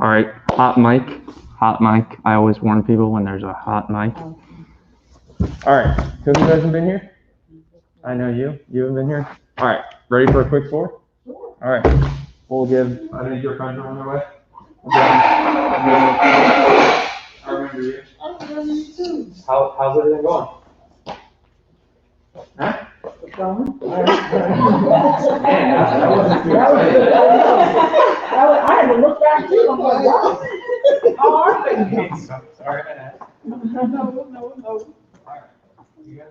All right, hot mic, hot mic. I always warn people when there's a hot mic. All right, who of you guys have been here? I know you. You haven't been here? All right, ready for a quick tour? All right, we'll give, I think your friends are on their way. I remember you. I remember you too. How's everything going? Huh? Going? I had to look back too. I'm like, wow. How are things? Sorry, I asked. No. All right. You guys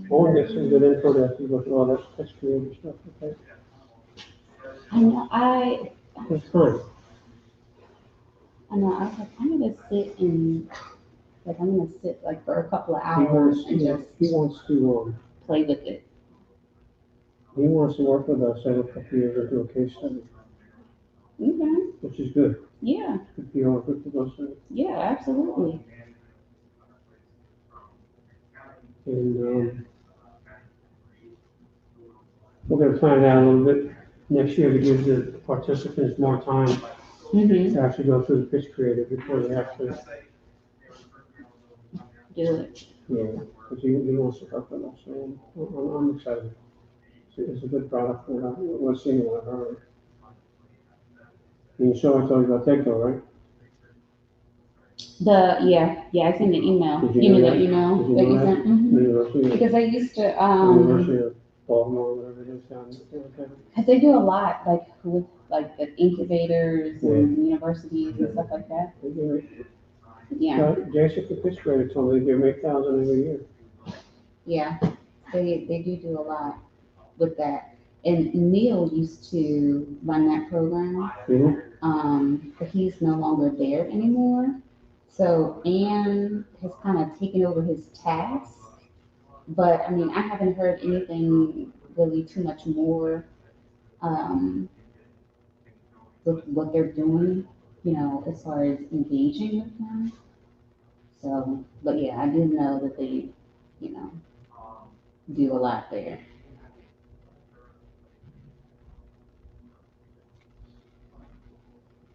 We'll get some good info after you go through all that text creative stuff, okay? I know, It's fine. I was like, I'm gonna sit for a couple of He hours wants, and just he wants to, play with it. he wants to work with us every couple of years and do a case study, Okay, which is good. yeah, Good to go, good to go through. yeah, absolutely. And, we're gonna plan it out a little bit next year to give the participants more time Mm-hmm. to actually go through the pitch creative before they actually, Do it. yeah, because he wants to work with us, so I'm excited. It's a good product, we're seeing it, I've heard. And you saw I told you about TechPort, right? Yeah, I sent an email. Did you You mean know the that? email Did you that know you that? sent? Mhm. The University of, Because I used to, University of Baltimore, whatever it is down there. cause they do a lot, like, with, like, the incubators and universities and stuff like that. They give me- Yeah, Jason, the pitch creator, told me they give me 8,000 every year. yeah, they do a lot with that. And Neil used to run that program, but he's no longer there anymore. So Anne has kind of taken over his task. But I mean, I haven't heard anything really too much more with what they're doing, as far as engaging with them. So, but yeah, I do know that they, do a lot there.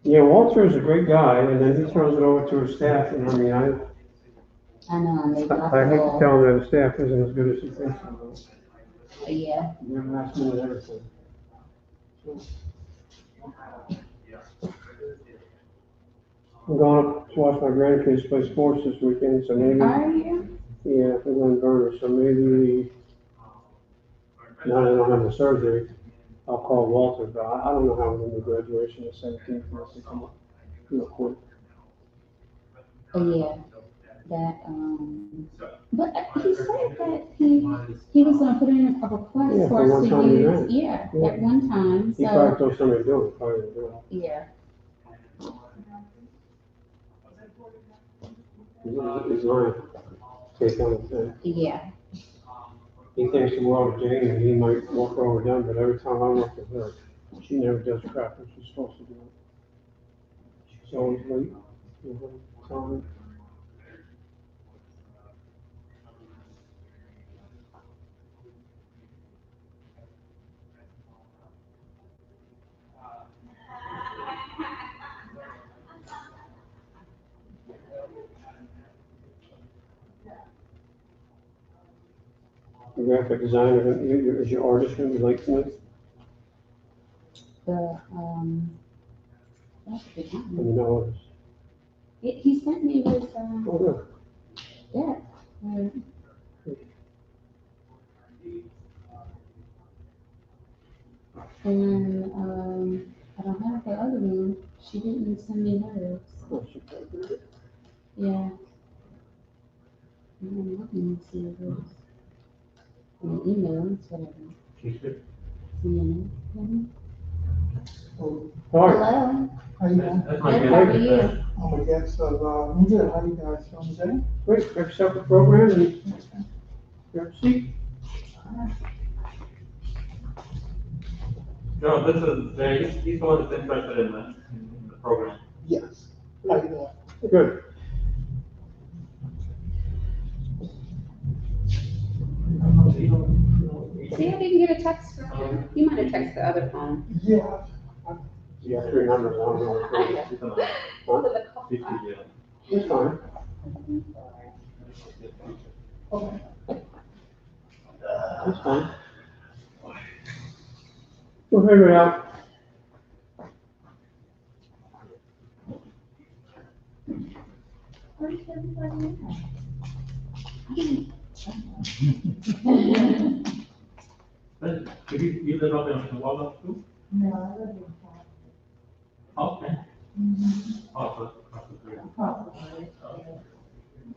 Yeah, Walter is a great guy, and then he throws it over to his staff, and I mean, I know, and they got I the hate to ball. tell him that the staff isn't as good as he thinks. Yeah, Never last minute everything. I'm going up to watch my grandkids play sports this weekend, so maybe, are you? yeah, they're going to burn so maybe, now they don't have the surgery, I'll call Walter, but I don't know how we're going to do graduation at 17 for us to come up real quick. Oh yeah, that but he said that he was gonna put in a request Yeah, for for us one to time use, event. yeah, Yeah. at one time. He So probably told somebody to do it, probably didn't do it. yeah, He's lying. Take on the thing. yeah, He thinks the world of Jane and he might walk her over done, but every time I work with her, she never does crap when she's supposed to do it. She's always late. Time. The graphic designer, is your artist going to be late tonight? the that's a good I one. mean, no artist. He sent me his Oh, good. yeah. And I don't have the other one. She didn't send me hers. Oh, she probably did it. Yeah. I'm looking to see hers. An email, whatever. She's good. Mhm. All right. Hello. How you doing? That's Good, how are you? I'm a guest of, I'm good. How you guys doing today? Great, grab yourself a program and grab a seat. No, this is, he's the one that's interested in the program. Yes. How you doing? Good. See if you can get a text from him. You might have texted the other phone. Yeah. You have 3 numbers, I don't know which one. Look at the call. It's fine. It's fine. We'll figure it out. Where's everybody at? You live up in Walnut too? No, I live in Okay. Oh, so across the street. Possibly.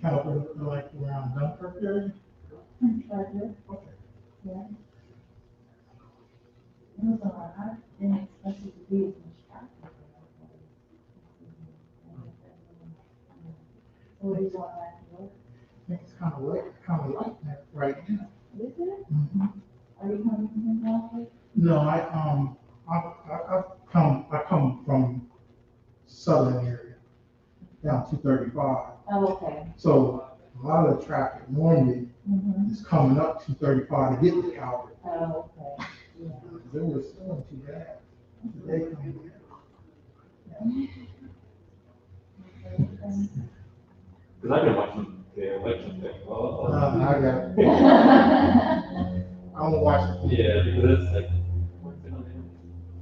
Kind of like around Dunkirk area? Right here. Yeah. It was alright. I didn't expect it to be as much traffic. So what are you going back to work? I think it's kind of like that right now. Is it? Mhm. Are you coming from the office? No, I come from southern area, down 235. Oh, okay. So a lot of the traffic normally Mm-hmm. is coming up 235 to get to Calvert. Oh, okay. Yeah. It was still too bad. Today coming Cause I've been watching the election thing. I got it. I don't watch it. Yeah, because it's like.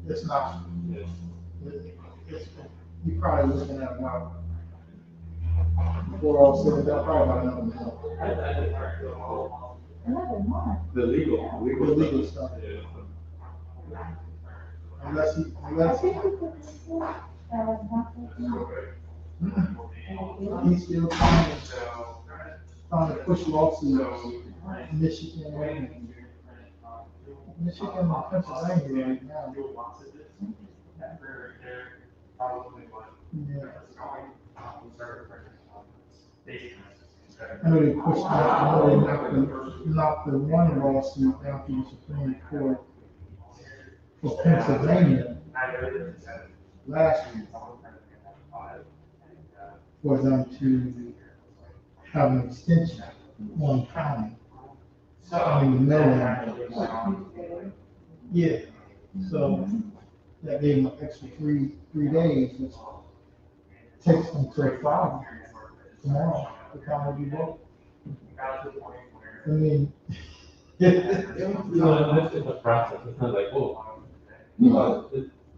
It's not. It's, you're probably looking at about, before all said and done, probably about another month. Another month. The legal The legal stuff. Yeah. Unless I think we could, that was not he's still trying to push lawsuits in Michigan and Pennsylvania right now. Yeah. I know they pushed out, I know they knocked the one lawsuit down to the Supreme Court for Pennsylvania last week for them to have an extension on county. I mean, no, yeah, so that gave them an extra three days, which takes them to Friday, tomorrow, the county will be vote. I mean, It's a process. It's not like, oh, you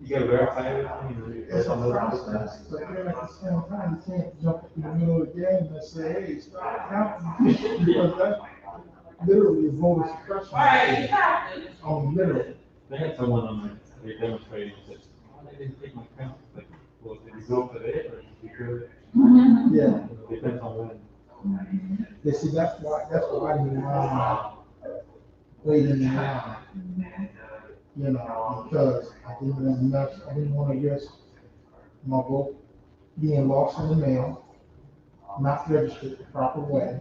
gotta verify everything. it's a process, but then at the same time, you can't jump in the middle of the game and say, hey, stop counting. Because that's literally voter suppression. Literally. They had someone on they demonstrating that said, oh, they didn't take my count. Like, well, did you go for it or did you go? Yeah. It depends on when. Yeah, see, that's why you wait in the line. You know, because I didn't want to risk my vote being lost in the mail, not registered the proper way.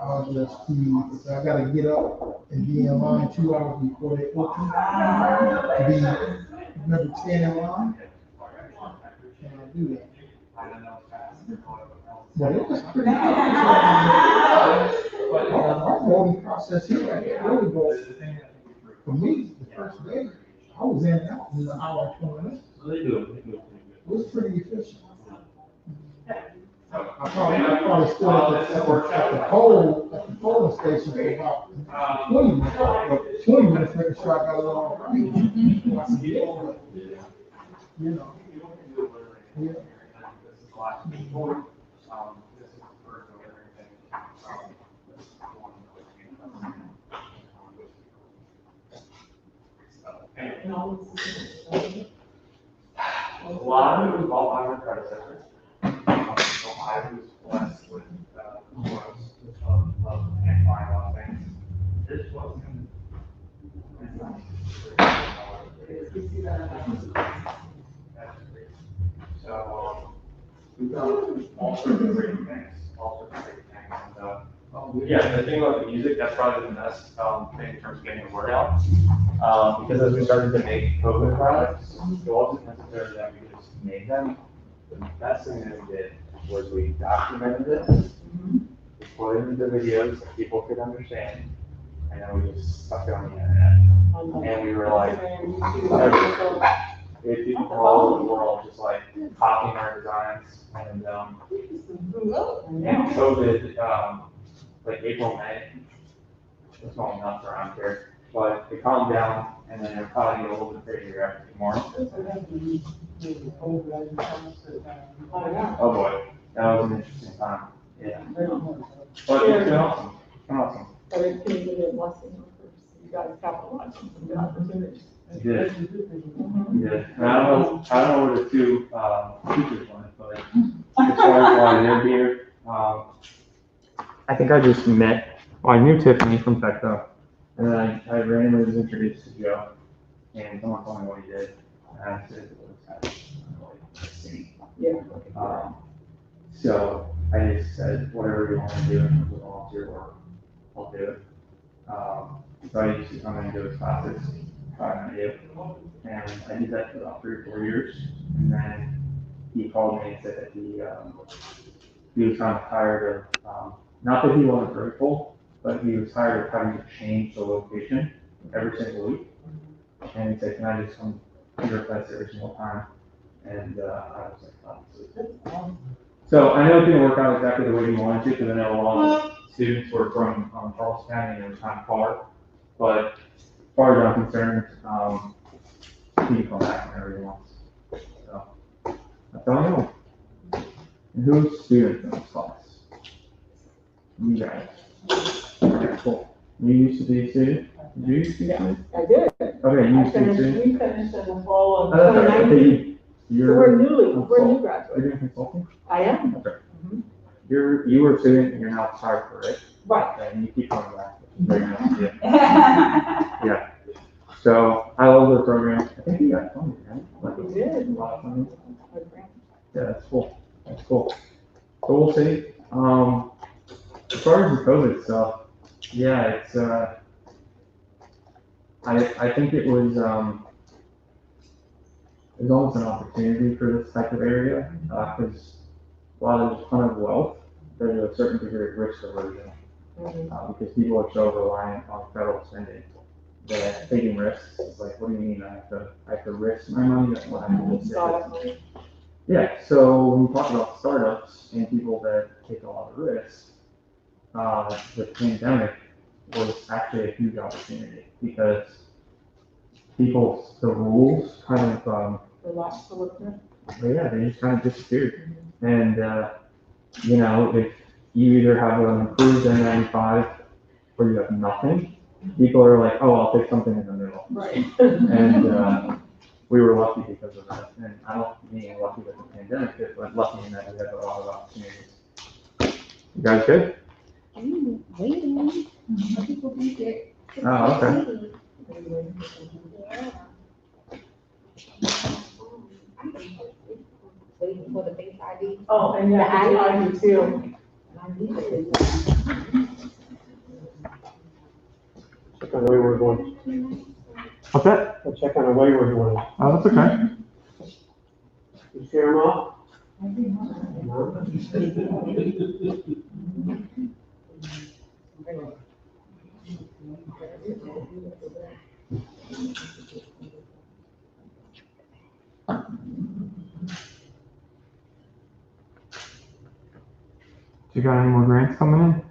I'll just if I gotta get up and be in line 2 hours before they open, to be number 10 in line, can I do that? But it was pretty good. Our voting process here, really goes, for me, the first day, I was in and out in an hour and 20 minutes. They do it pretty good. It was pretty efficient. I probably stood at the polling station for about 20 minutes, making sure I got it all right. You know. Yeah. A lot of it was bought by my predecessor. So I was blessed with and buying a lot of things. This wasn't. So we've done all sorts of great things, And, yeah, the thing about the music, that's probably the best thing in terms of getting the word out. Because as we started to make COVID products, it wasn't necessarily that we just made them. The best thing that we did was we documented it, put it into videos that people could understand, and then we just stuck it on the internet. And we were like, if people all over the world just like copying our designs, and COVID, like April, May, it was going nuts around here, but it calmed down, and then it probably get a little bit crazier after tomorrow. Oh boy, that was an interesting time. Yeah. But it's been awesome. It's been awesome. But it can be a blessing for you guys capitalize on some good opportunities. You did. You did. And I don't know where the two teachers went, but as far as why they're here, I think I just met, well, I knew Tiffany from TechPort, and then I randomly was introduced to Joe, and someone told me what he did, and I said it was Yeah. so I just said, whatever you want to do in terms of volunteer work, I'll do it. So I used to come and do his classes, try and do, and I did that for about 3 or 4 years, and then he called me and said that he was kind of tired of, not that he wasn't grateful, but he was tired of having to change the location every single week. And he said, can I just come to your class every single time? And I was like, oh, so I know it didn't work out exactly the way he wanted to, because I know a lot of students were from Charles County and it was kind of far. But as far as I'm concerned, he can come back whenever he wants. So that's all I know. And who's students in this class? You guys. Okay, cool. You used to be a student? Did you used to be a student? I did. Okay, you used to be a student? We finished in the fall of Oh, that's right. 2019. Okay, So we're new Are graduates. you doing consulting? I am. Okay. You were a student and you're now tired for it. Right. Okay, and you keep coming back. Very nice. Yeah. Yeah. So I love the program. I think you got funded, right? Like, We did. a lot of funding. Yeah, that's cool. That's cool. So we'll see. As far as the COVID stuff, yeah, it's I think it was almost an opportunity for this type of area, because while there's a ton of wealth, there's a certain degree of risk aversion, because people are so reliant on federal spending that taking risks is like, what do you mean I have to risk my money? That's what I have to do. Yeah, so when we talk about startups and people that take a lot of risks, the pandemic was actually a huge opportunity, because the rules kind of, Relaxed a little bit. yeah, they just kind of disappeared. And, you know, if you either have an improved N95 or you have nothing, people are like, oh, I'll take something in the middle. Right. And we were lucky because of that. And I don't mean lucky with the pandemic, but lucky in that we had a lot of opportunities. You guys good? Waiting. People do get. Oh, okay. Waiting for the face ID. Oh, and yeah, I do too. Check on the wayward ones. What's that? I'll check on the wayward ones. Oh, that's okay. You scare them off? No? You got any more grants coming in?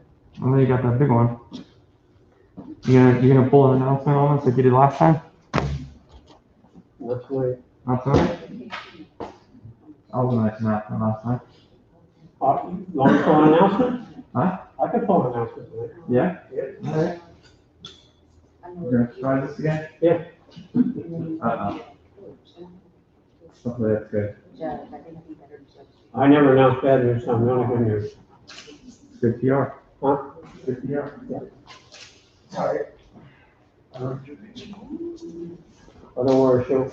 I know you got that big one. You gonna pull an announcement on us like you did last time? That's right. Not tonight? That was a nice announcement last time. You want me to pull an announcement? Huh? I can pull an announcement tonight. Yeah? Yeah. Alright. You gonna try this again? Yeah. Hopefully that's good. I never announced bad news, so I'm only good news. It's good PR. Huh? Good PR. Yeah. Oh, don't worry, she'll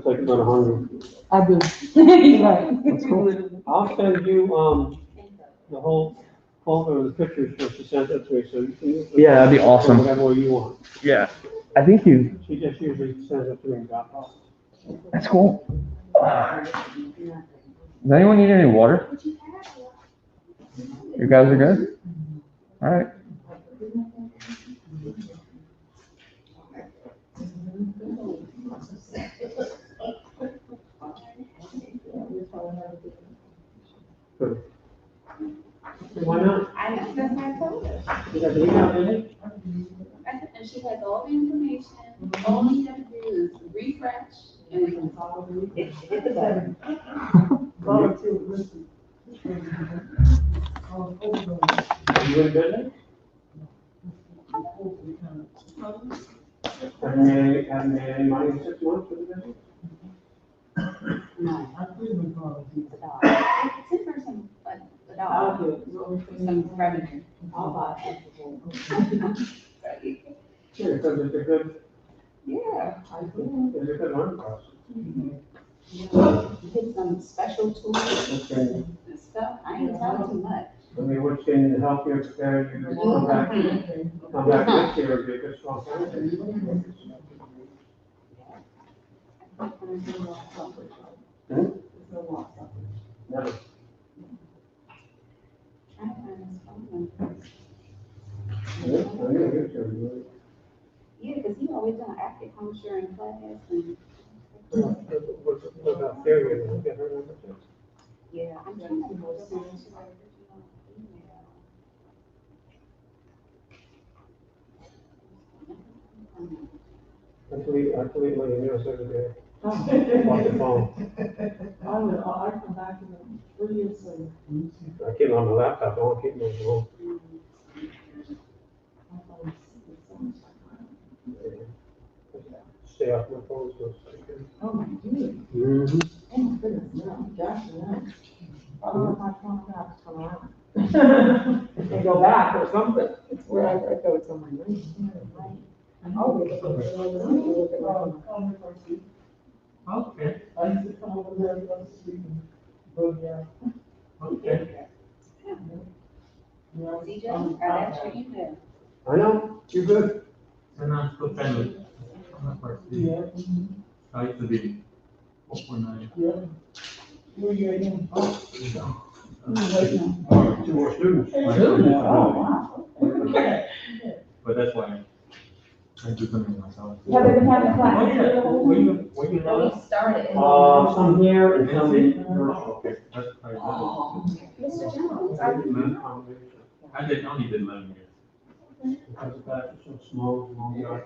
take about 100. I do. Right. That's cool. I'll send you, the whole folder of the pictures when she sent it to me, so you can. Yeah, that'd be awesome. Whatever you want. Yeah. I think She just usually sends it to me and got off. that's cool. Does anyone need any water? You guys are good? All right. Why not? I know, that's what I told her. You got the email, didn't you? And she has all the information, all you have to do is refresh and hit the button. You in business? Haven't made any money in 6 months for the business? No, it's a dog. It's in some, but the dog, some revenue. I'll buy it. Sure, because it's a good, Yeah. it's a good learning process. Get some special tools Okay. and stuff. I ain't telling too much. I mean, which can help you prepare you to come back next year and be a good strong candidate. Hmm? Never. Trying to find this phone. Yeah, because he always done active home sharing class and, What about theory? Have you heard of it? yeah, I'm trying to go to email. I delete my emails every day. Off the phone. I come back to them 3 years later. I keep them on my laptop, I won't keep them on the phone. Stay off my phone, so it's like good. Oh, my goodness. Mm-hmm. Oh, my goodness, no, gosh, no. I don't know if my phone apps come around. And go back or something. It's where I go, it's on my name. Oh, look at my phone. Okay. I used to come over there once a week and go down. Okay. CJ, that's your email. I know, you're good. And I'm still family. I'm not part of the- Yeah. I used to be 449. Yeah. Where you at again? Two more students. Oh, wow. Okay. But that's why I do something myself. Have they been having Oh, classes? yeah. Were you Oh, not? we started. Some here and some in. Oh, okay. That's probably Oh, Mr. Jones, I did only did 11 years. Because the class is so small, Yeah.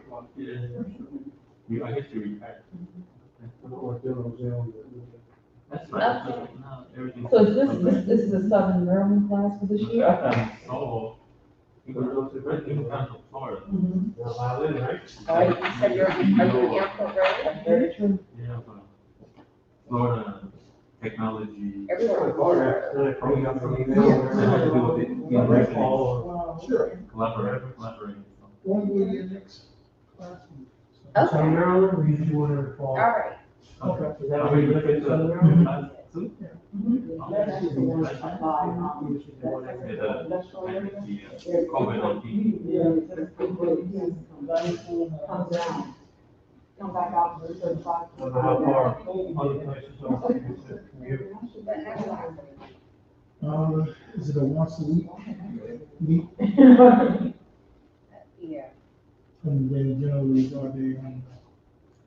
I guess you retired. I don't want to do those. That's right. No, everything. So this is a Southern Maryland class for this year? Oh. You go to Florida. Now, violin, right? are you in airport road? Very true. Yeah, Florida technology. Everywhere in Florida. Then I probably got some It has email. to do with the university Sure. collaborating. When will your next class be? Okay. Southern Maryland, or you just want to fall? All right. Okay. Is that I what mean, you're look looking at at, Southern the. Maryland? That's the one I buy, COVID-19. comes down. Come back out to the 35. I don't know how far other places are to commute. Is it a once a week meet? Yeah. And then generally are they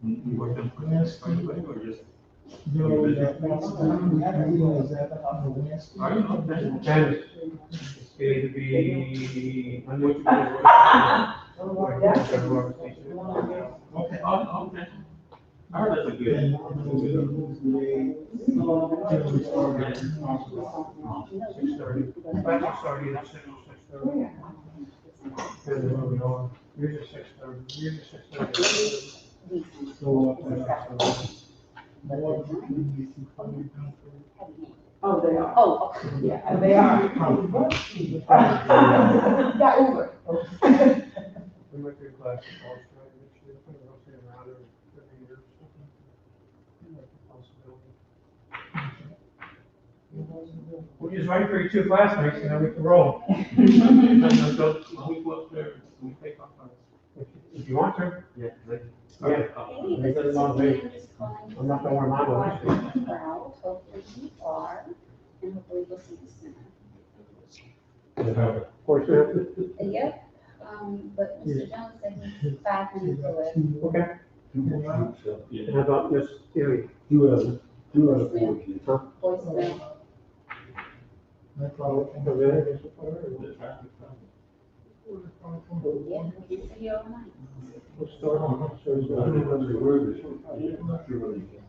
You work them for everybody or just? generally that once a week meeting, is that on the Wednesday? Are you okay? And it's going to be, I'm looking Okay. Oh, okay. I heard that's a good. And then usually generally start at 6:30. Classes starting at 6:30. Depends on where we are. Usually 6:30. Usually 6:30. so more than you can probably come Oh, they are. Oh, Yeah, they are. got Uber. We went through classes all Australia next year. I think we'll see around every year or something. Possibility. We'll just wait for your two classmates and then we can roll. If you want to. Yeah. Yeah. Hey, this is Adrian, just calling. I'm not gonna wear my one. Proud, hopefully you are, and hopefully we'll see you soon. Of Portsmouth? Yep, but Mr. Jones said he's 5 minutes away. Okay. Yeah. And how about Miss Erie? Voicemail. That's all. Over there, Mr. The Porter? traffic problem. Yeah, he's here all night. We'll start on, so it's not- I'm not sure what he said.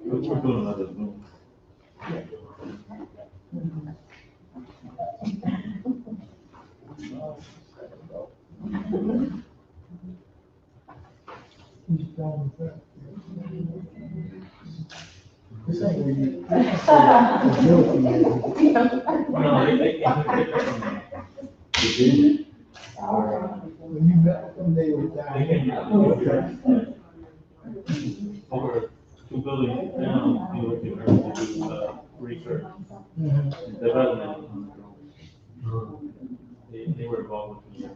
We're doing another Zoom. He's down with that. This ain't where you. No, they When you met them, they were down. over 2 buildings down, you look at her to do research Mhm. and development on the drone. They were involved with the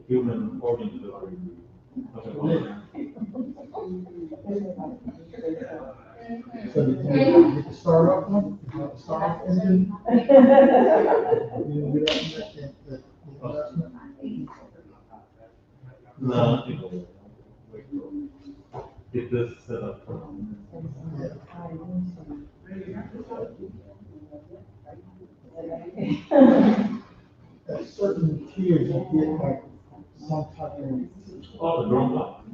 human organ delivery. Okay, well, So did you get the startup one? The startup engine? You didn't get the investment? no, I think we'll wait till get this set up for them. At certain tiers, you get like some type of, Oh, the drone lot.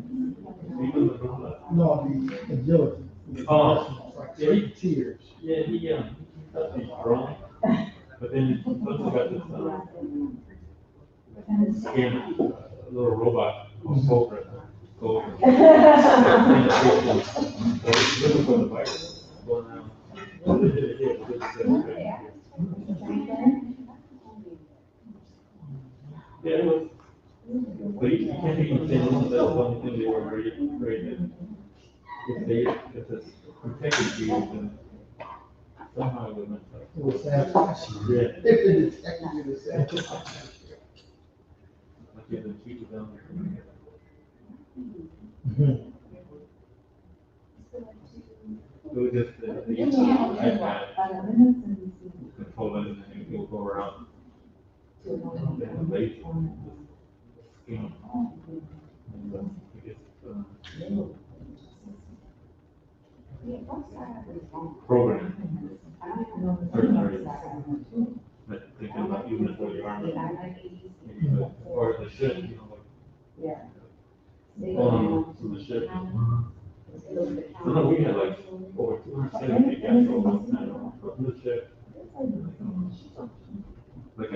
Even the drone lot. no, the agility. the Oh. investment, like certain tiers. Yeah, he does these drone, but then once we got this, scanner, a little robot called Cobra, go over. Looking for the virus going out. Yeah, it was, but you can't even say no, that's one thing they were very, very good. If it's protected to you, then somehow it would mess up. It was sad. Yeah. If it detected you, it's sad. Like you have to keep it down there. Mhm. It was just the iPad control it and it will go around. And then the laser, the skin. And I guess, program. Certain areas. But thinking about using it for the army. Maybe, or the ship, you know, like. To the ship. I know we had like over 270 guys over from the ship. Like I.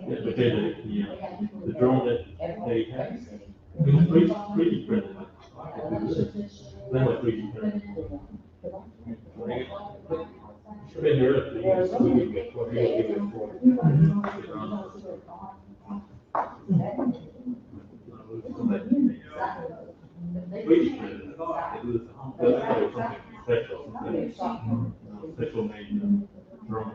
Yeah, but the drone that they had, it was 3D printed. Then what 3D printed? Been here at the years, we would get 4 years, we would get 4. Special made drone.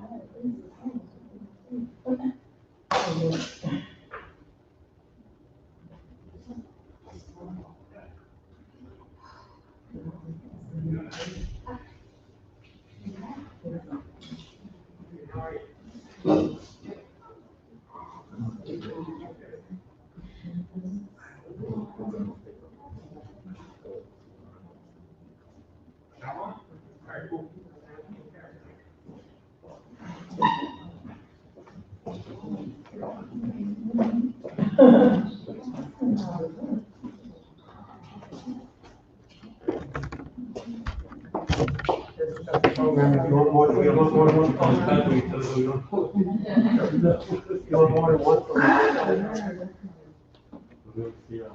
Program, if you want more, you want more than one program? You want more than one program? Yes.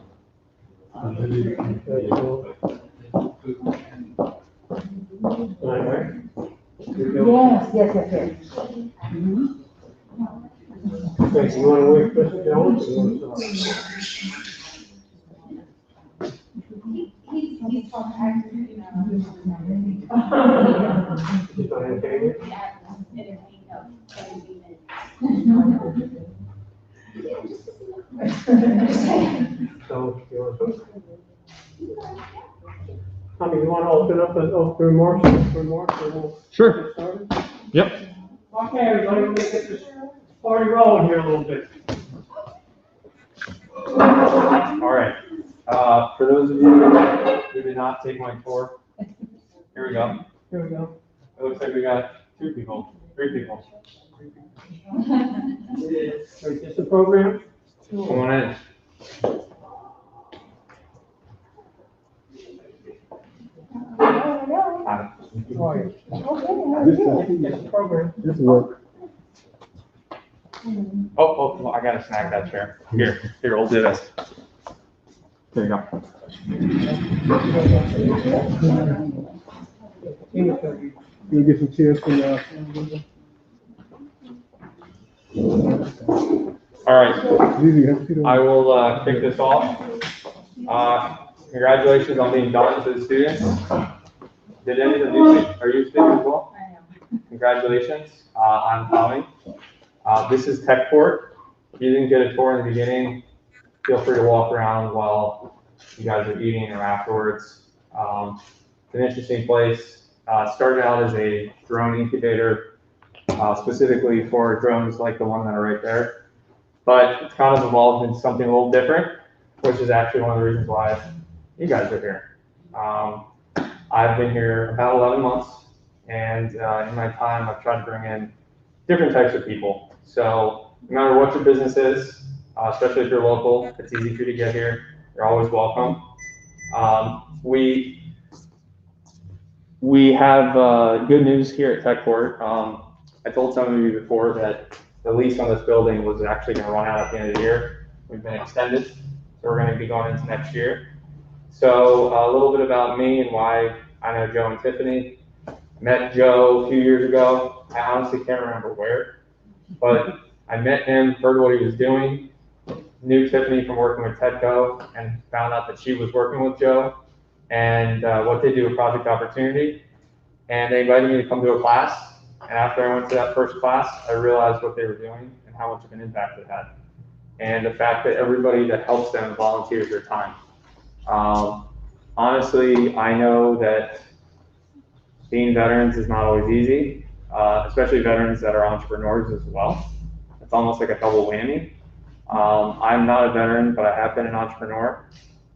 Okay, so you wanna wait for Mr. Jones, or you wanna start? Okay. So, you want to? Tommy, you want to open up the remarks, and we'll Sure. get started? Yep. Okay, everybody, we're gonna get this party rolling here a little bit. All right. For those of you who did not take my tour, here we go. Here we go. It looks like we got 3 people. Wait, just the program? Come on in. Hi. Oh, yeah. Just the program. This work. Oh, I gotta snag that chair. Here, we'll do this. There you go. You'll get some chairs from All right, I will kick this off. Congratulations on being done to the students. Did any of you, are you a student as well? I am. Congratulations, I'm Tommy. This is TechPort. If you didn't get a tour in the beginning, feel free to walk around while you guys are eating or afterwards. It's an interesting place. Started out as a drone incubator, specifically for drones like the one that are right there. But it's kind of evolved into something a little different, which is actually one of the reasons why you guys are here. I've been here about 11 months, and in my time, I've tried to bring in different types of people. So no matter what your business is, especially if you're local, it's easy for you to get here. You're always welcome. We have good news here at TechPort. I told some of you before that the lease on this building was actually going to run out at the end of the year. We've been extended, so we're going to be going into next year. So a little bit about me and why I know Joe and Tiffany. Met Joe a few years ago. I honestly can't remember where, but I met him, heard what he was doing, knew Tiffany from working with TEDCO, and found out that she was working with Joe and what they do with Project Opportunity. And they invited me to come to a class. And after I went to that first class, I realized what they were doing and how much of an impact it had. And the fact that everybody that helps them volunteers their time. Honestly, I know that being veterans is not always easy, especially veterans that are entrepreneurs as well. It's almost like a double whammy. I'm not a veteran, but I have been an entrepreneur.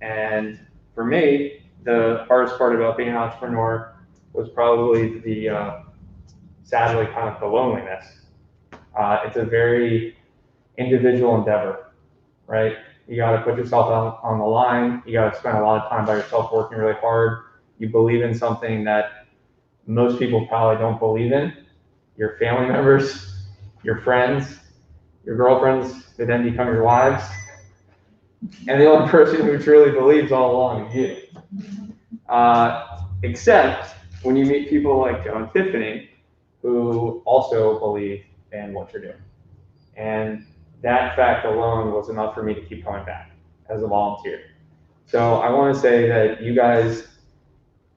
And for me, the hardest part about being an entrepreneur was probably the, sadly, kind of the loneliness. It's a very individual endeavor, right? You got to put yourself on the line. You got to spend a lot of time by yourself working really hard. You believe in something that most people probably don't believe in. Your family members, your friends, your girlfriends, who then become your wives. And the only person who truly believes all along is you. Except when you meet people like Joe and Tiffany, who also believe in what you're doing. And that fact alone was enough for me to keep coming back as a volunteer. So I want to say that you guys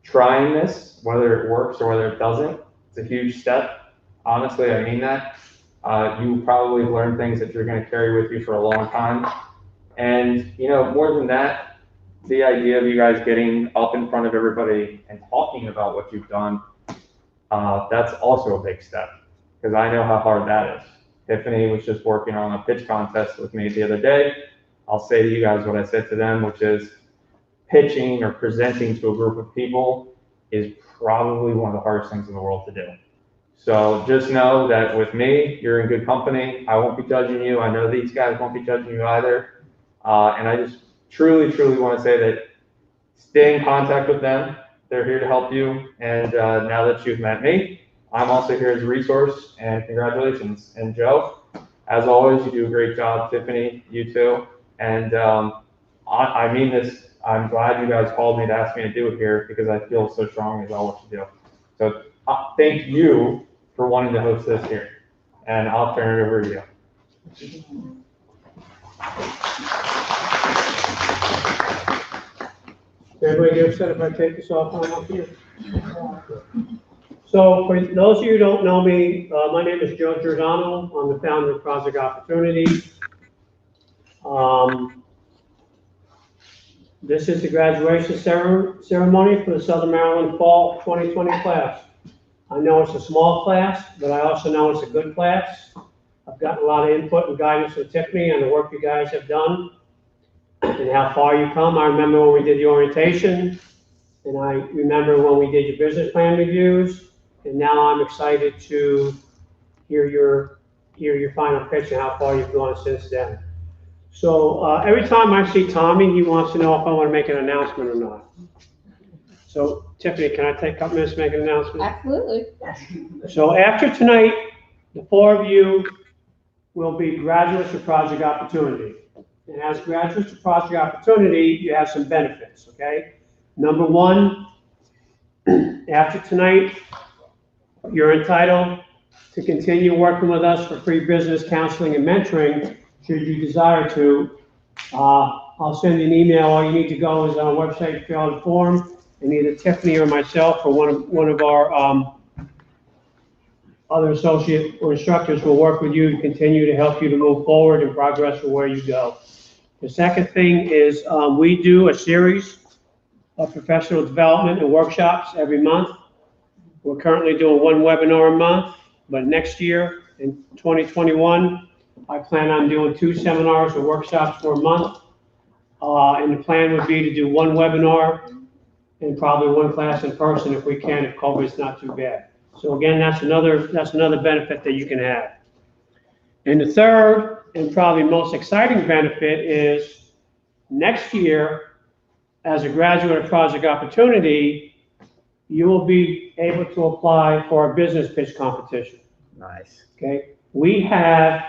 trying this, whether it works or whether it doesn't, it's a huge step. Honestly, I mean that. You probably learn things that you're going to carry with you for a long time. And, you know, more than that, the idea of you guys getting up in front of everybody and talking about what you've done, that's also a big step, because I know how hard that is. Tiffany was just working on a pitch contest with me the other day. I'll say to you guys what I said to them, which is pitching or presenting to a group of people is probably one of the hardest things in the world to do. So just know that with me, you're in good company. I won't be judging you. I know these guys won't be judging you either. And I just truly, truly want to say that stay in contact with them. They're here to help you. And now that you've met me, I'm also here as a resource, and congratulations. And Joe, as always, you do a great job. Tiffany, you too. And I mean this, I'm glad you guys called me to ask me to do it here, because I feel so strongly about what you do. So thank you for wanting to host this here. And I'll turn it over to you. Everybody get upset if I take this off on up here? So for those of you who don't know me, my name is Joe Giordano. I'm the founder of Project Opportunity. This is the graduation ceremony for the Southern Maryland Fall 2020 class. I know it's a small class, but I also know it's a good class. I've gotten a lot of input and guidance from Tiffany on the work you guys have done and how far you come. I remember when we did the orientation, and I remember when we did your business plan reviews, and now I'm excited to hear your final pitch and how far you've gone since then. So every time I see Tommy, he wants to know if I want to make an announcement or not. So Tiffany, can I take a couple minutes to make an announcement? Absolutely. So after tonight, the four of you will be graduates of Project Opportunity. And as graduates of Project Opportunity, you have some benefits, okay? Number one, after tonight, you're entitled to continue working with us for free business counseling and mentoring, should you desire to. I'll send you an email. All you need to go is on our website, fill out a form, and either Tiffany or myself or one of our other associate or instructors will work with you to continue to help you to move forward and progress for where you go. The second thing is we do a series of professional development and workshops every month. We're currently doing one webinar a month, but next year in 2021, I plan on doing 2 seminars or workshops for a month. And the plan would be to do 1 webinar and probably 1 class in person if we can, if COVID's not too bad. So again, that's another benefit that you can have. And the third and probably most exciting benefit is next year, as a graduate of Project Opportunity, you will be able to apply for a business pitch competition. Nice. Okay, we have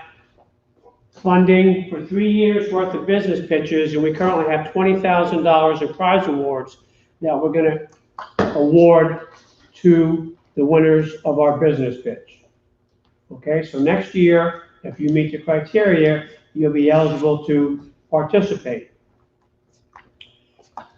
funding for 3 years worth of business pitches, and we currently have $20,000 in prize awards that we're going to award to the winners of our business pitch. Okay, so next year, if you meet the criteria, you'll be eligible to participate.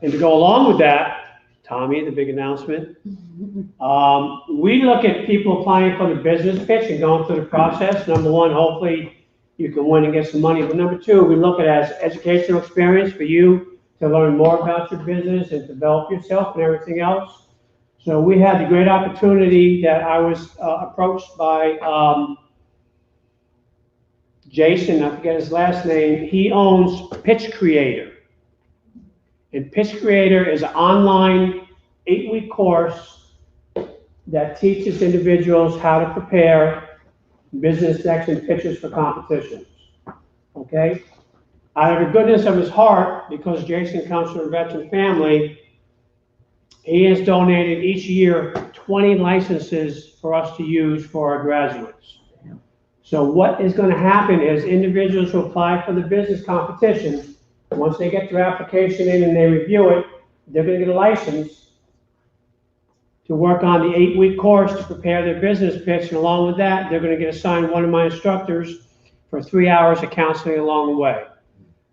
And to go along with that, Tommy, the big announcement, we look at people applying for the business pitch and going through the process. Number one, hopefully you can win and get some money. But number two, we look at it as educational experience for you to learn more about your business and develop yourself and everything else. So we had the great opportunity that I was approached by Jason, I forget his last name. He owns Pitch Creator. And Pitch Creator is an online 8-week course that teaches individuals how to prepare business decks and pitches for competitions. Okay? Out of the goodness of his heart, because Jason comes from a veteran family, he has donated each year 20 licenses for us to use for our graduates. So what is going to happen is individuals who apply for the business competition, once they get their application in and they review it, they're going to get a license to work on the 8-week course to prepare their business pitch. And along with that, they're going to get assigned one of my instructors for 3 hours of counseling along the way.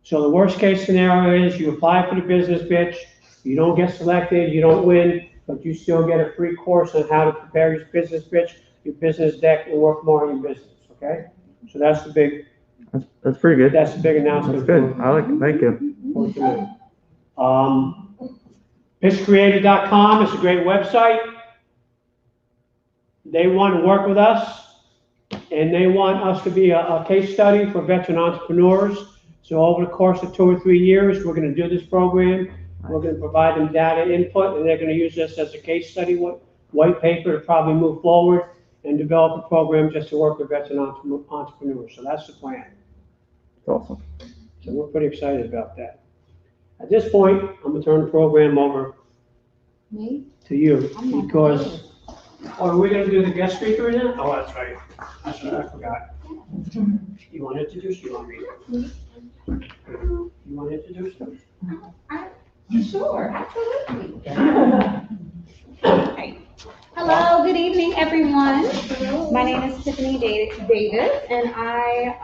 So the worst case scenario is you apply for the business pitch, you don't get selected, you don't win, but you still get a free course on how to prepare your business pitch, your business deck, and work more on your business. Okay? So that's the big. That's pretty good. That's the big announcement. That's good. I like it. Thank you. Pitchcreator.com is a great website. They want to work with us, and they want us to be a case study for veteran entrepreneurs. So over the course of 2 or 3 years, we're going to do this program. We're going to provide them data input, and they're going to use this as a case study white paper to probably move forward and develop a program just to work with veteran entrepreneurs. So that's the plan. Awesome. So we're pretty excited about that. At this point, I'm going to turn the program over Me? to you I'm not because, are we going to do the guest speaker in it? Oh, that's right. That's what I forgot. You want to introduce? You want me to? You want to introduce them? Sure, absolutely. Okay. Hello, good evening, everyone. My name is Tiffany Davis, and I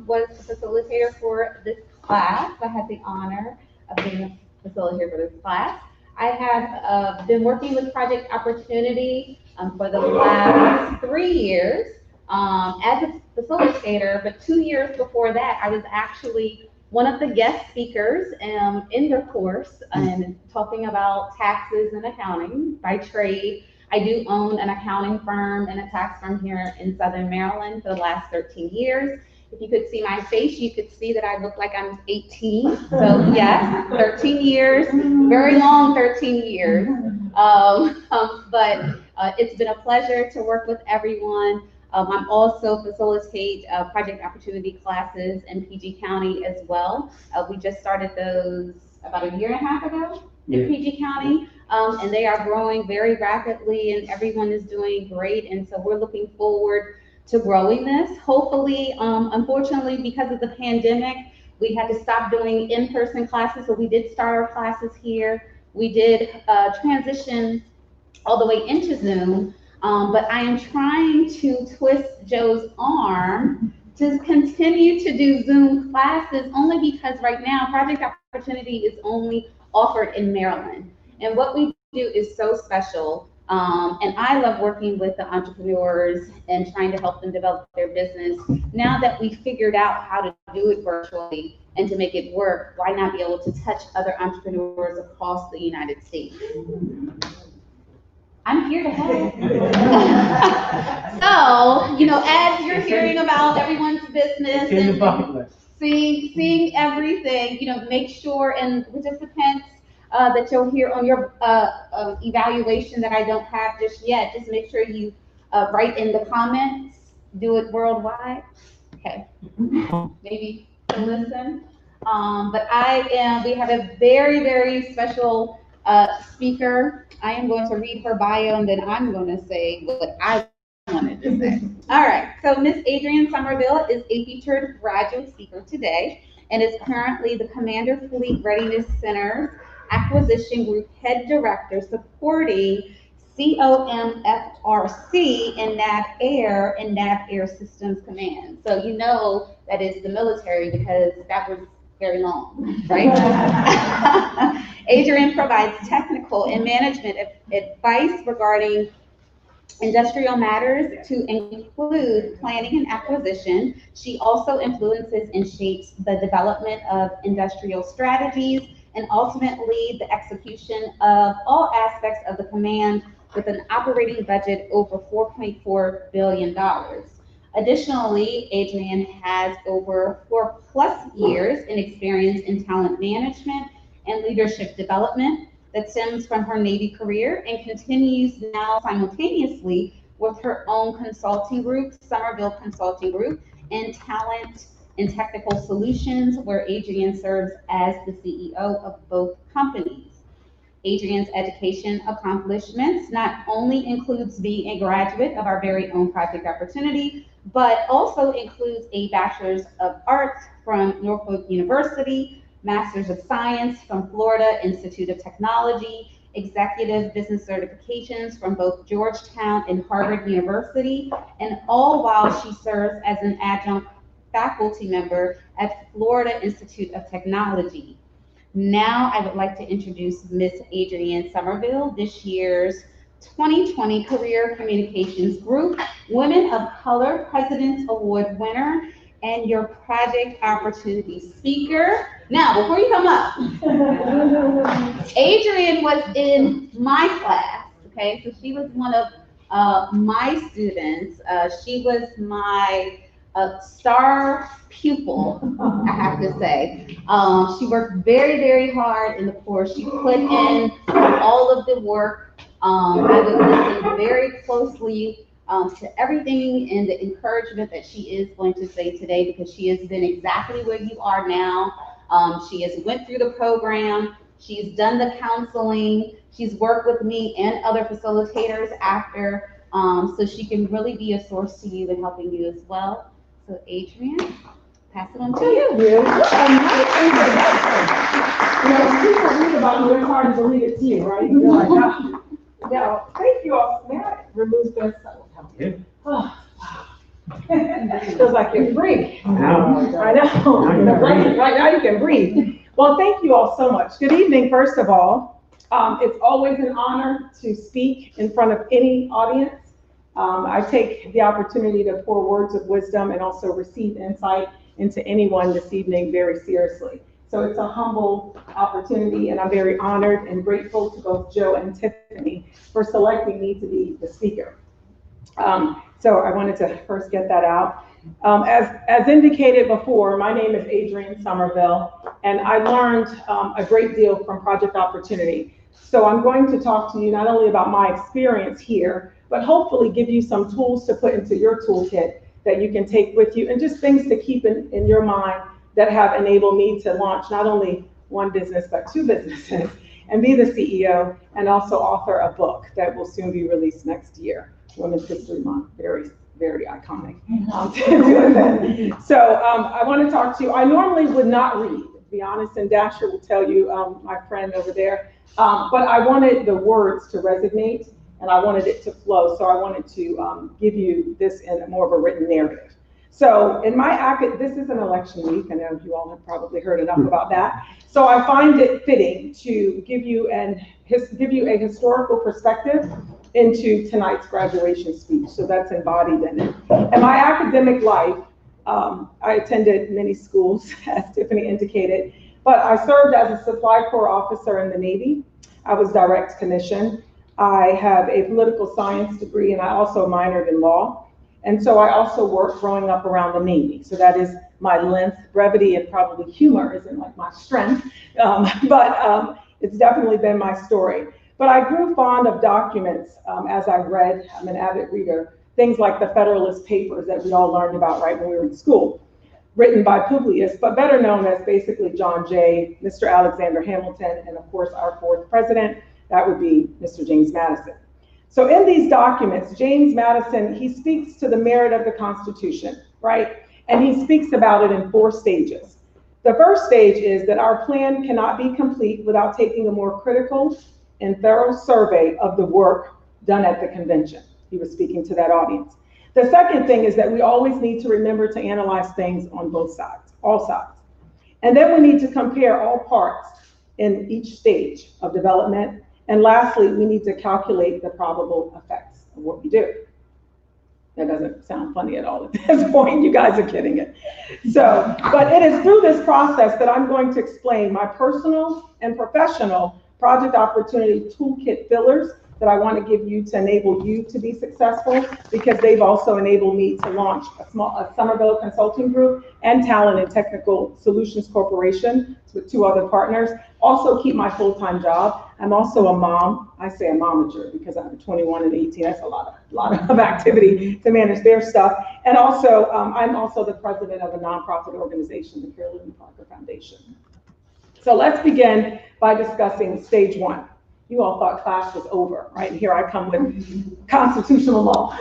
was the facilitator for this class. I had the honor of being the facilitator for this class. I have been working with Project Opportunity for the last 3 years as a facilitator, but 2 years before that, I was actually one of the guest speakers in their course and talking about taxes and accounting by trade. I do own an accounting firm and a tax firm here in Southern Maryland for the last 13 years. If you could see my face, you could see that I look like I'm 18. So yes, 13 years, very long 13 years. But it's been a pleasure to work with everyone. I'm also facilitate project opportunity classes in PG County as well. We just started those about a year and a half ago in PG County, and they are growing very rapidly, and everyone is doing great. And so we're looking forward to growing this. Hopefully, unfortunately, because of the pandemic, we had to stop doing in-person classes, so we did start our classes here. We did transition all the way into Zoom. But I am trying to twist Joe's arm to continue to do Zoom classes only because right now Project Opportunity is only offered in Maryland. And what we do is so special. And I love working with the entrepreneurs and trying to help them develop their business. Now that we figured out how to do it virtually and to make it work, why not be able to touch other entrepreneurs across the United States? I'm here to help. So, as you're hearing about everyone's business and seeing everything, make sure, and participants that you'll hear on your evaluation that I don't have just yet, just make sure you write in the comments, do it worldwide. Okay, maybe to listen. But we have a very, very special speaker. I am going to read her bio and then I'm going to say what I wanted to say. All right, so Miss Adrian Somerville is a featured graduate speaker today and is currently the Commander Fleet Readiness Center Acquisition Group Head Director supporting COMFRC and NAV Air and NAV Air Systems Command. So you know that is the military because that was very long, right? Adrian provides technical and management advice regarding industrial matters to include planning and acquisition. She also influences and shapes the development of industrial strategies and ultimately the execution of all aspects of the command with an operating budget over $4.4 billion. Additionally, Adrian has over 4+ years in experience in talent management and leadership development that stems from her Navy career and continues now simultaneously with her own consulting group, Somerville Consulting Group, and Talent and Technical Solutions, where Adrian serves as the CEO of both companies. Adrian's education accomplishments not only includes being a graduate of our very own Project Opportunity, but also includes a Bachelor's of Arts from Norfolk University, Master's of Science from Florida Institute of Technology, Executive Business Certifications from both Georgetown and Harvard University, and all while she serves as an adjunct faculty member at Florida Institute of Technology. Now I would like to introduce Miss Adrian Somerville, this year's 2020 Career Communications Group Women of Color President's Award winner and your Project Opportunity speaker. Now, before you come up, Adrian was in my class, okay? So she was one of my students. She was my star pupil, I have to say. She worked very, very hard in the course. She put in all of the work. I was listening very closely to everything and the encouragement that she is going to say today, because she has been exactly where you are now. She has went through the program. She's done the counseling. She's worked with me and other facilitators after, so she can really be a source to you and helping you as well. So Adrian, pass it on to you. Thank you. People read about you, it's hard to believe it's you, right? You're like, no, thank you all. May I remove this? Yeah. Oh, feels like you're free. I know. Right now you can breathe. Well, thank you all so much. Good evening, first of all. It's always an honor to speak in front of any audience. I take the opportunity to pour words of wisdom and also receive insight into anyone this evening very seriously. So it's a humble opportunity, and I'm very honored and grateful to both Joe and Tiffany for selecting me to be the speaker. So I wanted to first get that out. As indicated before, my name is Adrian Somerville, and I learned a great deal from Project Opportunity. So I'm going to talk to you not only about my experience here, but hopefully give you some tools to put into your toolkit that you can take with you, and just things to keep in your mind that have enabled me to launch not only one business, but two businesses, and be the CEO, and also author a book that will soon be released next year. Women's History Month, very, very iconic. So I want to talk to you. I normally would not read, to be honest, and Dasher will tell you, my friend over there, but I wanted the words to resonate, and I wanted it to flow, so I wanted to give you this in more of a written narrative. So in this is an election week. I know you all have probably heard enough about that. So I find it fitting to give you a historical perspective into tonight's graduation speech. So that's embodied in it. In my academic life, I attended many schools, as Tiffany indicated, but I served as a supply corps officer in the Navy. I was direct commission. I have a political science degree, and I also minored in law. And so I also worked growing up around the Navy. So that is my length. Brevity and probably humor isn't like my strength, but it's definitely been my story. But I grew fond of documents as I read. I'm an avid reader. Things like the Federalist Papers that we all learned about right when we were in school, written by Publius, but better known as basically John Jay, Mr. Alexander Hamilton, and of course our fourth president, that would be Mr. James Madison. So in these documents, James Madison, he speaks to the merit of the Constitution, right? And he speaks about it in 4 stages. The first stage is that our plan cannot be complete without taking a more critical and thorough survey of the work done at the convention. He was speaking to that audience. The second thing is that we always need to remember to analyze things on both sides, all sides. And then we need to compare all parts in each stage of development. And lastly, we need to calculate the probable effects of what we do. That doesn't sound funny at all at this point. You guys are kidding it. So, but it is through this process that I'm going to explain my personal and professional Project Opportunity Toolkit fillers that I want to give you to enable you to be successful, because they've also enabled me to launch a Somerville consulting group and Talent and Technical Solutions Corporation with 2 other partners. Also keep my full-time job. I'm also a mom. I say a momager because I'm 21 and 18. That's a lot of activity to manage their stuff. And also, I'm also the president of a nonprofit organization, the Carolyn Parker Foundation. So let's begin by discussing stage 1. You all thought class was over, right? And here I come with constitutional law.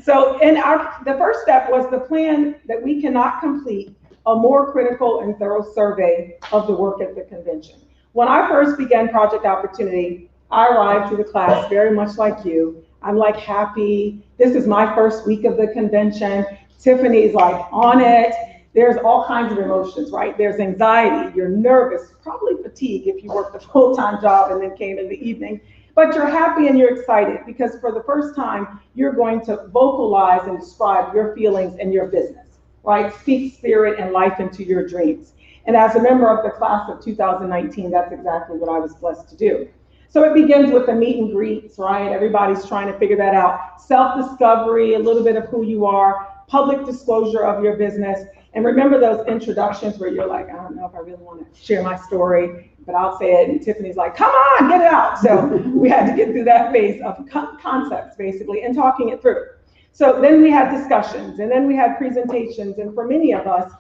So the first step was the plan that we cannot complete a more critical and thorough survey of the work at the convention. When I first began Project Opportunity, I arrived to the class very much like you. I'm like happy. This is my first week of the convention. Tiffany's like on it. There's all kinds of emotions, right? There's anxiety, you're nervous, probably fatigue if you worked a full-time job and then came in the evening, but you're happy and you're excited because for the first time, you're going to vocalize and describe your feelings and your business, right? Speak spirit and life into your dreams. And as a member of the class of 2019, that's exactly what I was blessed to do. So it begins with the meet and greets, right? Everybody's trying to figure that out. Self-discovery, a little bit of who you are, public disclosure of your business. And remember those introductions where you're like, I don't know if I really want to share my story, but I'll say it. And Tiffany's like, come on, get it out. So we had to get through that phase of concepts, basically, and talking it through. So then we had discussions, and then we had presentations. And for many of us,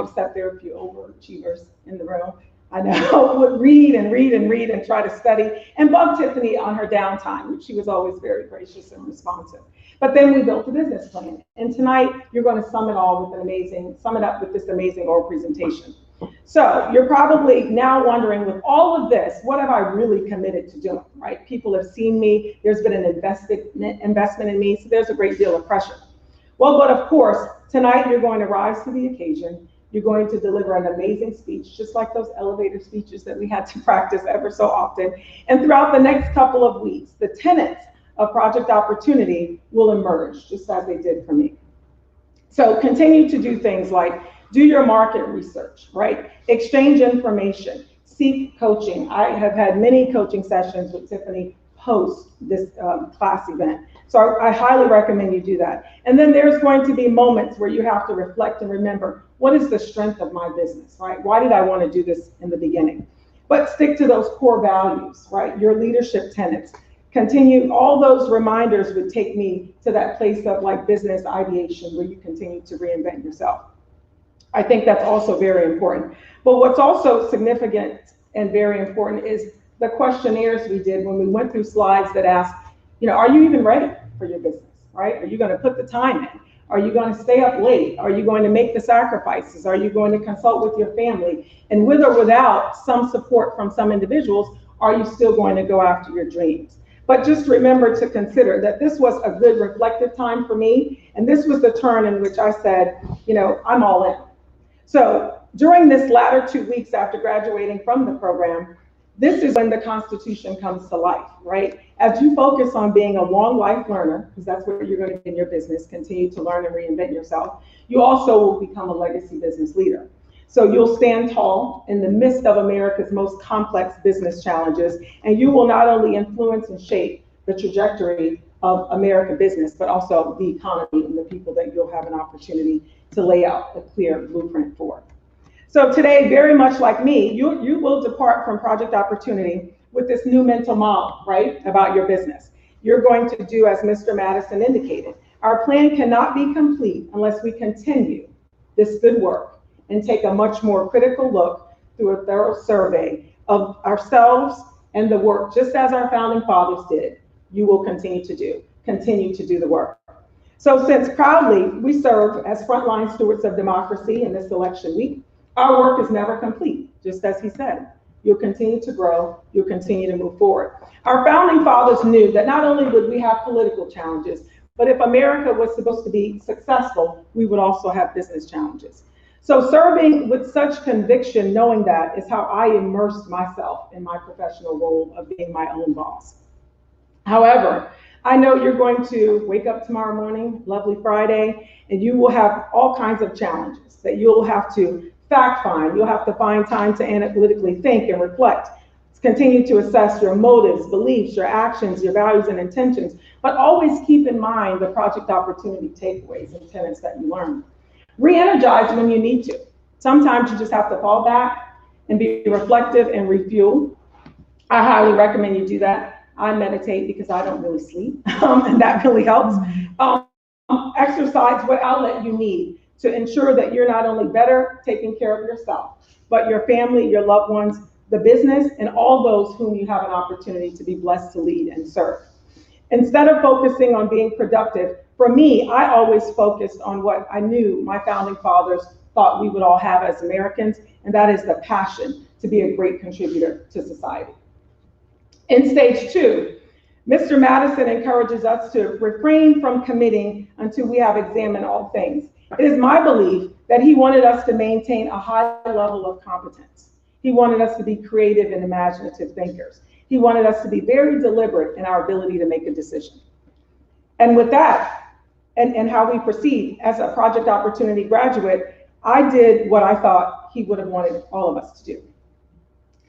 except there are a few overachievers in the room, I know, would read and read and read and try to study and bug Tiffany on her downtime, which she was always very gracious and responsive. But then we built a business plan. And tonight, you're going to sum it up with this amazing oral presentation. So you're probably now wondering, with all of this, what have I really committed to doing, right? People have seen me. There's been an investment in me, so there's a great deal of pressure. Well, but of course, tonight you're going to rise to the occasion. You're going to deliver an amazing speech, just like those elevator speeches that we had to practice ever so often. And throughout the next couple of weeks, the tenets of Project Opportunity will emerge, just as they did for me. So continue to do things like do your market research, right? Exchange information, seek coaching. I have had many coaching sessions with Tiffany post this class event. So I highly recommend you do that. And then there's going to be moments where you have to reflect and remember, what is the strength of my business, right? Why did I want to do this in the beginning? But stick to those core values, right? Your leadership tenets. Continue, all those reminders would take me to that place of like business ideation where you continue to reinvent yourself. I think that's also very important. But what's also significant and very important is the questionnaires we did when we went through slides that asked, are you even ready for your business, right? Are you going to put the time in? Are you going to stay up late? Are you going to make the sacrifices? Are you going to consult with your family? And with or without some support from some individuals, are you still going to go after your dreams? But just remember to consider that this was a good reflective time for me. And this was the turn in which I said, I'm all in. So during this latter 2 weeks after graduating from the program, this is when the Constitution comes to life, right? As you focus on being a long life learner, because that's where you're going to be in your business, continue to learn and reinvent yourself, you also will become a legacy business leader. So you'll stand tall in the midst of America's most complex business challenges, and you will not only influence and shape the trajectory of American business, but also the economy and the people that you'll have an opportunity to lay out a clear blueprint for. So today, very much like me, you will depart from Project Opportunity with this new mental model, right, about your business. You're going to do as Mr. Madison indicated. Our plan cannot be complete unless we continue this good work and take a much more critical look through a thorough survey of ourselves and the work, just as our founding fathers did, you will continue to do the work. So since proudly we serve as frontline stewards of democracy in this election week, our work is never complete, just as he said. You'll continue to grow, you'll continue to move forward. Our founding fathers knew that not only would we have political challenges, but if America was supposed to be successful, we would also have business challenges. So serving with such conviction, knowing that, is how I immersed myself in my professional role of being my own boss. However, I know you're going to wake up tomorrow morning, lovely Friday, and you will have all kinds of challenges that you'll have to fact find. You'll have to find time to analytically think and reflect. Continue to assess your motives, beliefs, your actions, your values and intentions, but always keep in mind the Project Opportunity takeaways and tenets that you learned. Re-energize when you need to. Sometimes you just have to fall back and be reflective and refuel. I highly recommend you do that. I meditate because I don't really sleep, and that really helps. Exercise what outlet you need to ensure that you're not only better taking care of yourself, but your family, your loved ones, the business, and all those whom you have an opportunity to be blessed to lead and serve. Instead of focusing on being productive, for me, I always focused on what I knew my founding fathers thought we would all have as Americans, and that is the passion to be a great contributor to society. In stage 2, Mr. Madison encourages us to refrain from committing until we have examined all things. It is my belief that he wanted us to maintain a high level of competence. He wanted us to be creative and imaginative thinkers. He wanted us to be very deliberate in our ability to make a decision. And with that, and how we proceed as a Project Opportunity graduate, I did what I thought he would have wanted all of us to do.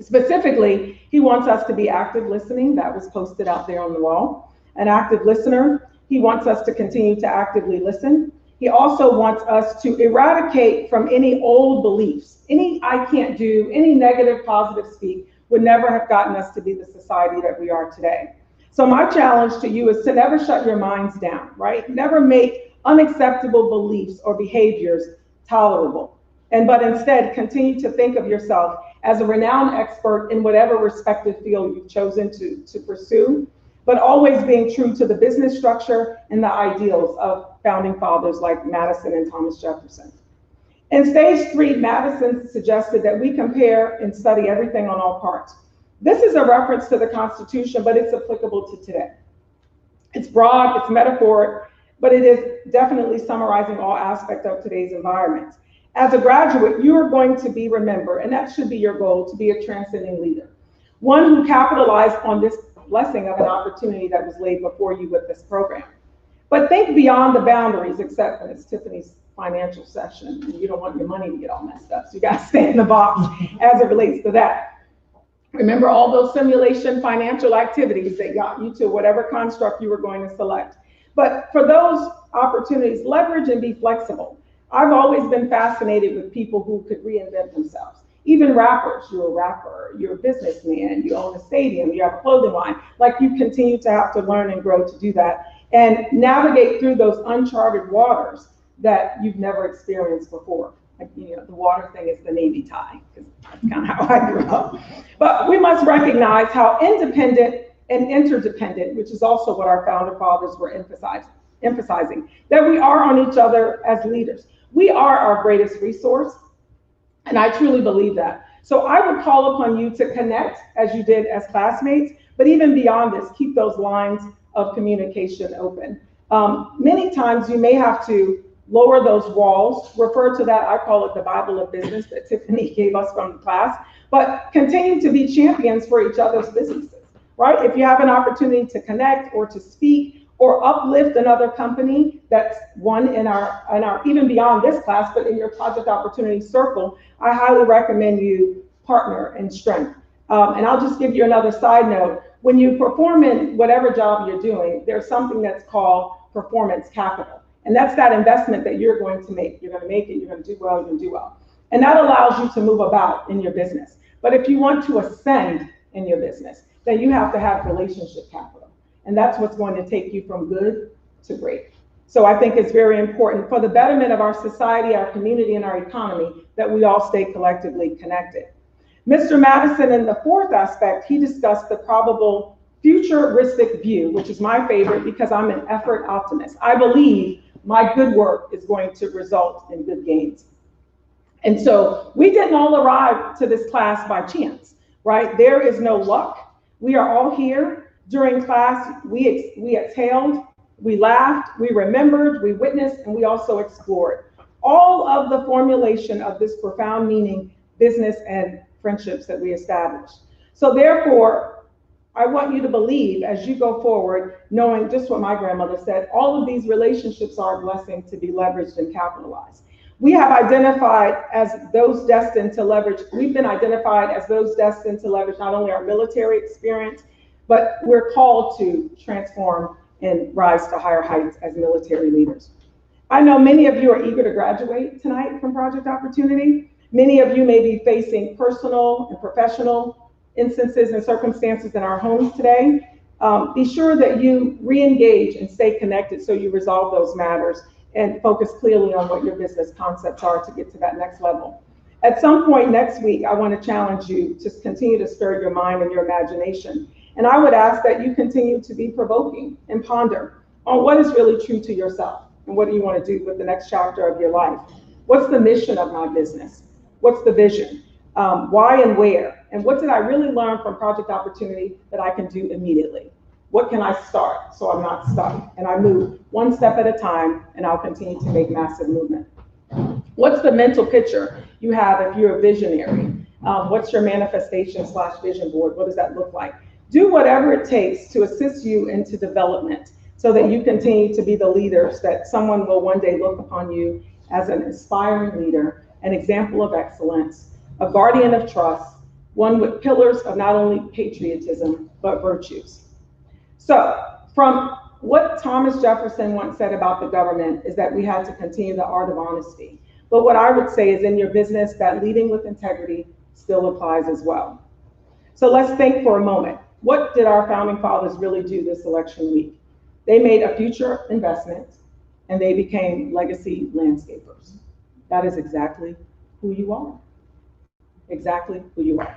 Specifically, he wants us to be active listening. That was posted out there on the wall. An active listener. He wants us to continue to actively listen. He also wants us to eradicate from any old beliefs. Any I can't do, any negative, positive speak would never have gotten us to be the society that we are today. So my challenge to you is to never shut your minds down, right? Never make unacceptable beliefs or behaviors tolerable. But instead, continue to think of yourself as a renowned expert in whatever respective field you've chosen to pursue, but always being true to the business structure and the ideals of founding fathers like Madison and Thomas Jefferson. In stage 3, Madison suggested that we compare and study everything on all parts. This is a reference to the Constitution, but it's applicable to today. It's broad, it's metaphoric, but it is definitely summarizing all aspects of today's environment. As a graduate, you are going to be remembered, and that should be your goal, to be a transcending leader. One who capitalized on this blessing of an opportunity that was laid before you with this program. But think beyond the boundaries, except when it's Tiffany's financial session, and you don't want your money to get all messed up, so you gotta stay in the box as it relates to that. Remember all those simulation financial activities that got you to whatever construct you were going to select. But for those opportunities, leverage and be flexible. I've always been fascinated with people who could reinvent themselves. Even rappers, you're a rapper, you're a businessman, you own a stadium, you have a clothing line. Like, you continue to have to learn and grow to do that and navigate through those uncharted waters that you've never experienced before. Like, you know, the water thing is the Navy tie, because that's kind of how I grew up. But we must recognize how independent and interdependent, which is also what our founder fathers were emphasizing, that we are on each other as leaders. We are our greatest resource, and I truly believe that. So I would call upon you to connect as you did as classmates, but even beyond this, keep those lines of communication open. Many times you may have to lower those walls, refer to that, I call it the Bible of business that Tiffany gave us from the class, but continue to be champions for each other's businesses, right? If you have an opportunity to connect or to speak or uplift another company that's one in our even beyond this class, but in your project opportunity circle, I highly recommend you partner in strength. And I'll just give you another side note. When you perform in whatever job you're doing, there's something that's called performance capital. And that's that investment that you're going to make. You're going to make it, you're going to do well, you're going to do well. And that allows you to move about in your business. But if you want to ascend in your business, then you have to have relationship capital. And that's what's going to take you from good to great. So I think it's very important for the betterment of our society, our community, and our economy that we all stay collectively connected. Mr. Madison, in the fourth aspect, he discussed the probable futuristic view, which is my favorite because I'm an effort optimist. I believe my good work is going to result in good gains. And so we didn't all arrive to this class by chance, right? There is no luck. We are all here. During class, we exhaled, we laughed, we remembered, we witnessed, and we also explored. All of the formulation of this profound meaning, business, and friendships that we established. So therefore, I want you to believe as you go forward, knowing just what my grandmother said, all of these relationships are a blessing to be leveraged and capitalized. We have identified as those destined to leverage, we've been identified as those destined to leverage not only our military experience, but we're called to transform and rise to higher heights as military leaders. I know many of you are eager to graduate tonight from Project Opportunity. Many of you may be facing personal and professional instances and circumstances in our homes today. Be sure that you re-engage and stay connected so you resolve those matters and focus clearly on what your business concepts are to get to that next level. At some point next week, I want to challenge you to continue to stir your mind and your imagination. And I would ask that you continue to be provoking and ponder on what is really true to yourself and what do you want to do with the next chapter of your life. What's the mission of my business? What's the vision? Why and where? And what did I really learn from Project Opportunity that I can do immediately? What can I start so I'm not stuck? And I move one step at a time, and I'll continue to make massive movement. What's the mental picture you have if you're a visionary? What's your manifestation/vision board? What does that look like? Do whatever it takes to assist you into development so that you continue to be the leaders that someone will one day look upon you as an inspiring leader, an example of excellence, a guardian of trust, one with pillars of not only patriotism, but virtues. So from what Thomas Jefferson once said about the government is that we had to continue the art of honesty. But what I would say is in your business, that leading with integrity still applies as well. So let's think for a moment. What did our founding fathers really do this election week? They made a future investment and they became legacy landscapers. That is exactly who you are. Exactly who you are.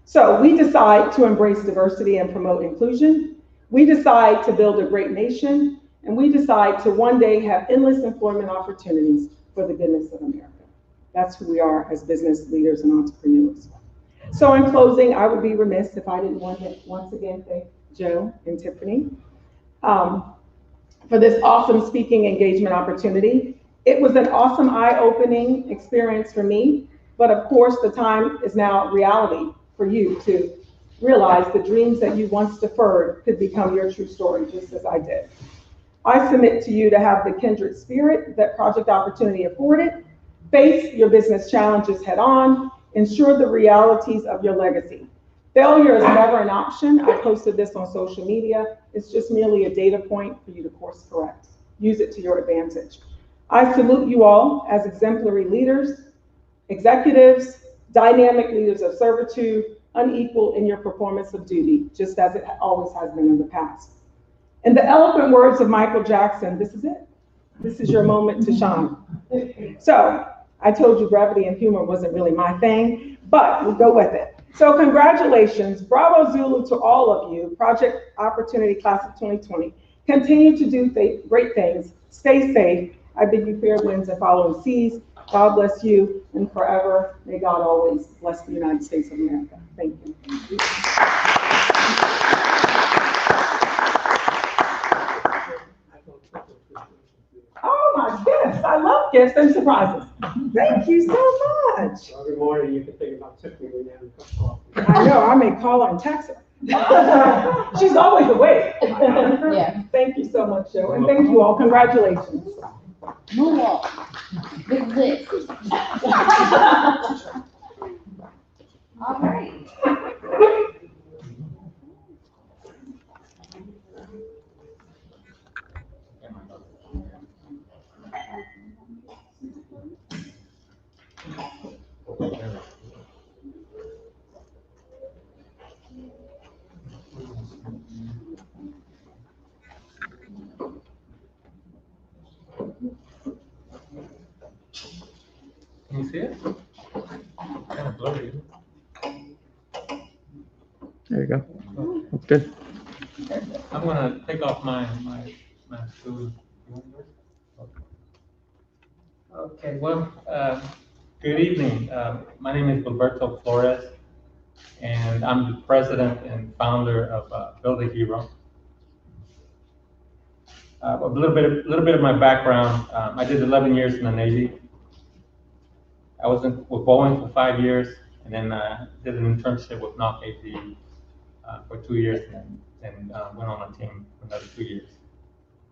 So we decide to embrace diversity and promote inclusion. We decide to build a great nation, and we decide to one day have endless employment opportunities for the goodness of America. That's who we are as business leaders and entrepreneurs. So in closing, I would be remiss if I didn't want to once again thank Joe and Tiffany for this awesome speaking engagement opportunity. It was an awesome eye-opening experience for me, but of course the time is now reality for you to realize the dreams that you once deferred could become your true story, just as I did. I submit to you to have the kindred spirit that Project Opportunity afforded, face your business challenges head on, ensure the realities of your legacy. Failure is never an option. I posted this on social media. It's just merely a data point for you to course correct. Use it to your advantage. I salute you all as exemplary leaders, executives, dynamic leaders of servitude, unequal in your performance of duty, just as it always has been in the past. In the eloquent words of Michael Jackson, this is it. This is your moment to shine. So I told you brevity and humor wasn't really my thing, but we'll go with it. So congratulations, bravo Zulu to all of you, Project Opportunity Class of 2020. Continue to do great things. Stay safe. I bid you fair winds and following seas. God bless you, and forever may God always bless the United States of America. Thank you. Oh my goodness, I love gifts and surprises. Thank you so much. Every morning you can think about tipping me down a cup of I know, I may call her and text her. She's always awake. Yeah. Thank you so much, Joe, and thank you all. Congratulations. Moonwalk. Big lift. All right. Can you see it? Kind of blurry. There you go. That's good. I'm gonna take off my shoes. Okay, well, good evening. My name is Gilberto Flores, and I'm the president and founder of Build a Hero. A little bit of my background. I did 11 years in the Navy. I was with Boeing for 5 years, and then did an internship with Knock AV for 2 years, and went on a team for another 2 years.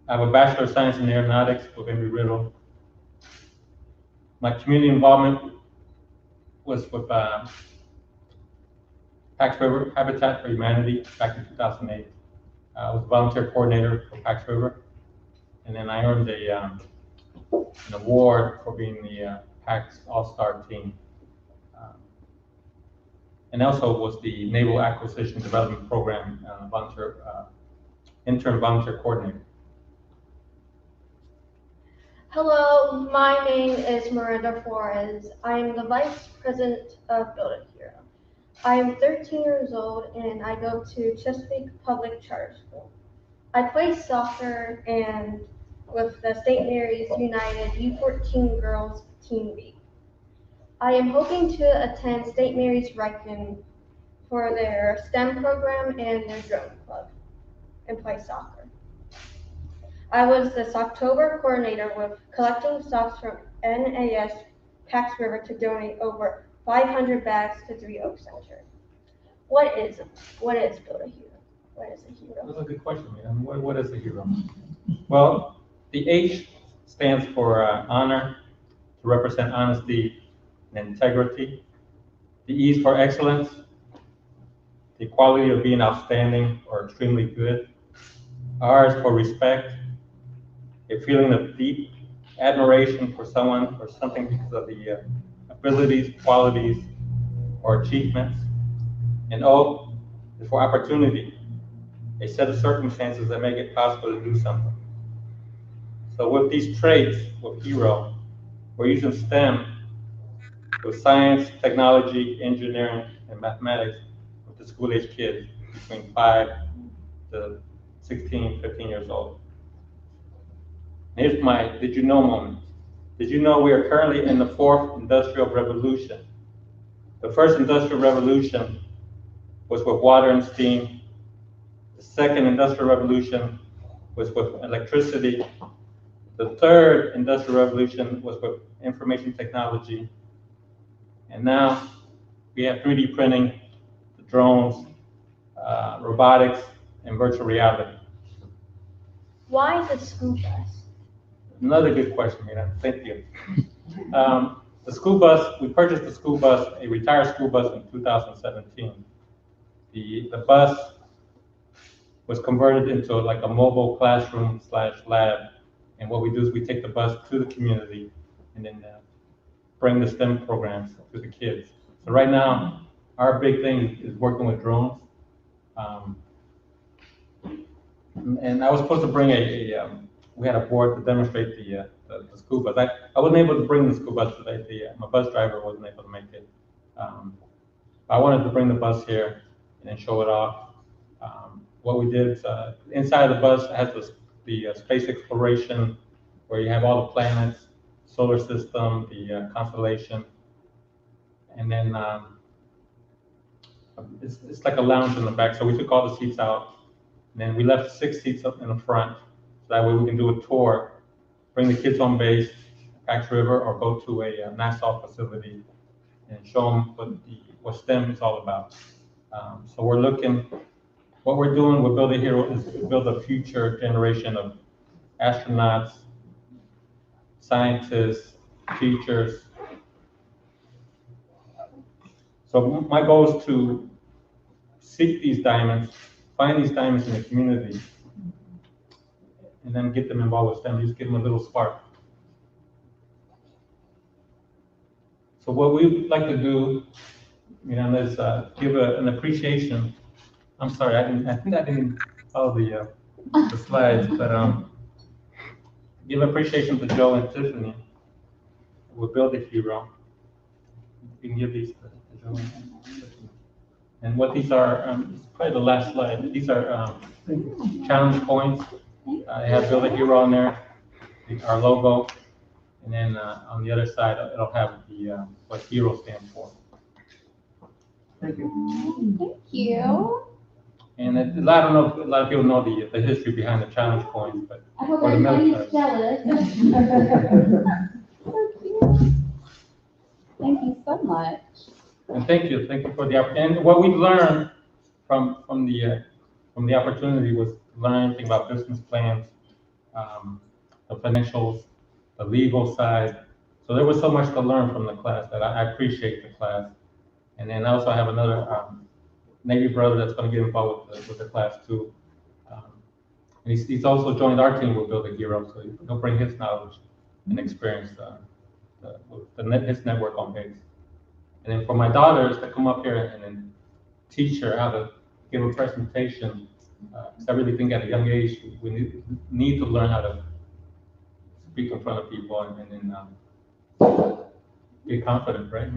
I have a Bachelor of Science in Aeronautics with Embry-Riddle. My community involvement was with Pax River Habitat for Humanity back in 2008. I was a volunteer coordinator for Pax River, and then I earned an award for being the PAX All-Star team. And also was the Naval Acquisition Development Program intern volunteer coordinator. Hello, my name is Miranda Flores. I am the Vice President of Build a Hero. I am 13 years old and I go to Chesapeake Public Charter School. I play soccer and with the St. Mary's United U14 Girls Team B. I am hoping to attend St. Mary's Riken for their STEM program and their drone club and play soccer. I was the Socktober coordinator with collecting socks from NAS Pax River to donate over 500 bags to Three Oaks Center. What is Build a Hero? What is a hero? That's a good question, man. What is a hero? Well, the H stands for honor, to represent honesty and integrity. The E is for excellence, the quality of being outstanding or extremely good. R is for respect, a feeling of deep admiration for someone or something because of the abilities, qualities, or achievements. And O is for opportunity, a set of circumstances that make it possible to do something. So with these traits, with hero, we're using STEM with science, technology, engineering, and mathematics with the school-age kids between 5 to 16, 15 years old. Here's my did you know moment. Did you know we are currently in the 4th industrial revolution? The first industrial revolution was with water and steam. The second industrial revolution was with electricity. The third industrial revolution was with information technology. And now we have 3D printing, the drones, robotics, and virtual reality. Why the school bus? Another good question, Mira. Thank you. The school bus, we purchased the school bus, a retired school bus in 2017. The bus was converted into like a mobile classroom / lab. And what we do is we take the bus to the community and then bring the STEM programs to the kids. So right now, our big thing is working with drones. And I was supposed to bring we had a board to demonstrate the school bus. I wasn't able to bring the school bus today. My bus driver wasn't able to make it. I wanted to bring the bus here and then show it off. What we did, inside the bus has the space exploration, where you have all the planets, solar system, the constellation, and then it's like a lounge in the back. So we took all the seats out, and then we left 6 seats up in the front. So that way we can do a tour, bring the kids on base, Pax River, or go to a NASA facility and show them what STEM is all about. So we're looking. What we're doing with Build a Hero is to build a future generation of astronauts, scientists, teachers. So my goal is to seek these diamonds, find these diamonds in the community, and then get them involved with STEM, just give them a little spark. So what we like to do, is give an appreciation. I'm sorry, I think I didn't follow the slides, but give appreciation to Joe and Tiffany. We'll Build a Hero. You can give these to Joe and Tiffany. And what these are, it's probably the last slide. These are challenge points. They have Build a Hero on there, our logo, and then on the other side it'll have what hero stands for. Thank you. Thank you. And I don't know if a lot of people know the history behind the challenge points, but I hope for the everybody's military. jealous. So cute. Thank you so much. And thank you for the opportunity. And what we learned from the opportunity was to learn anything about business plans, the financials, the legal side. So there was so much to learn from the class that I appreciate the class. And then I also have another Navy brother that's going to get involved with the class too. And he's also joined our team with Build a Hero, so he'll bring his knowledge and experience his network on base. And then for my daughters to come up here and then teach her how to give a presentation, because I really think at a young age we need to learn how to speak in front of people and then be confident, right?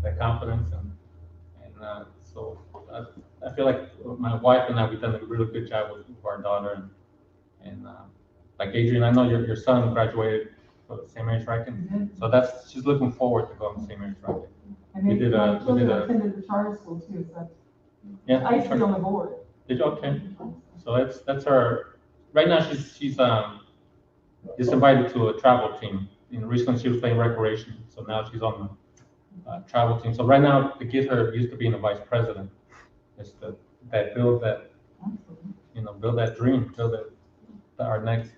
That confidence and so I feel like my wife and I, we've done a really good job with our daughter and like Adrian, I know your son graduated for the St. Mary's Rankin, so she's looking forward to going to St. Mary's Rankin. And We did a attended the charter school too, so yeah. I used to be on the board. Did you? Okay. So that's her. Right now she's just invited to a travel team. Recently she was playing recreation, so now she's on the travel team. So right now to get her used to being a vice president, is build that build that dream, build our next.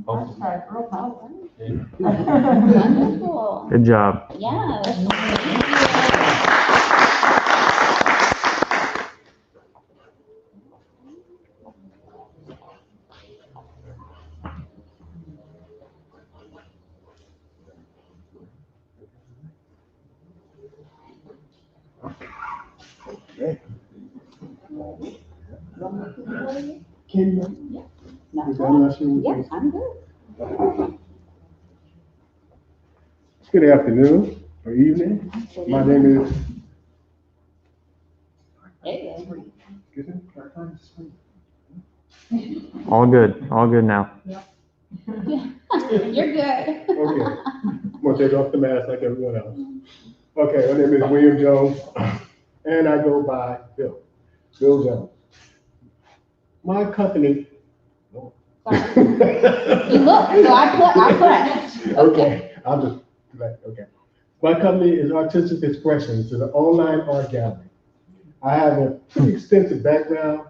That's right, real power. Yeah. Wonderful. Good job. Yes. Can Yeah. you? Yeah, I'm good. Good afternoon or evening. My name is. Hey. All good now. You're good. Okay. I'm gonna take off the mask like everyone else. Okay, my name is William Jones, and I go by Bill Jones. My company Sorry. You look, so I pressed. Okay, I'll just, okay. My company is Artistic Expressions, it's an online art gallery. I have a pretty extensive background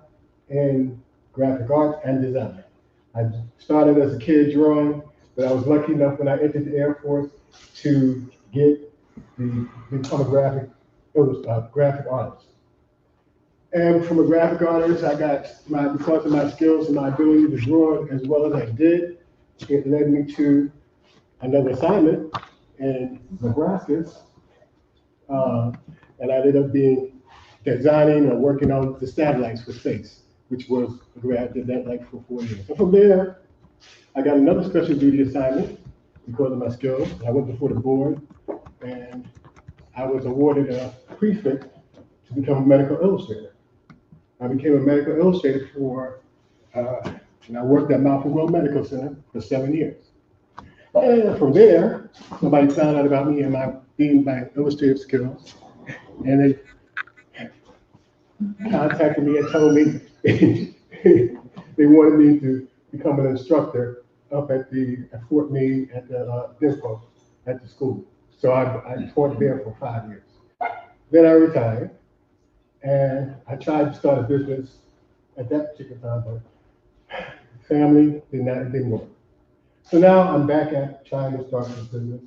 in graphic arts and design. I started as a kid drawing, but I was lucky enough when I entered the Air Force to become a graphic artist. And from a graphic artist, because of my skills and my ability to draw as well as I did, it led me to another assignment in Nebraska. And I ended up designing or working on the satellites for space, which was, I did that like for 4 years. So from there, I got another special duty assignment because of my skills. I went before the board and I was awarded a prefix to become a medical illustrator. I became a medical illustrator and I worked at Mount Monroe Medical Center for 7 years. And from there, somebody found out about me and my illustrative skills, and they contacted me and told me they wanted me to become an instructor up at Fort Meade at the DISPO at the school. So I taught there for 5 years. Then I retired, and I tried to start a business at that particular time, but family didn't work. So now I'm back at trying to start this business,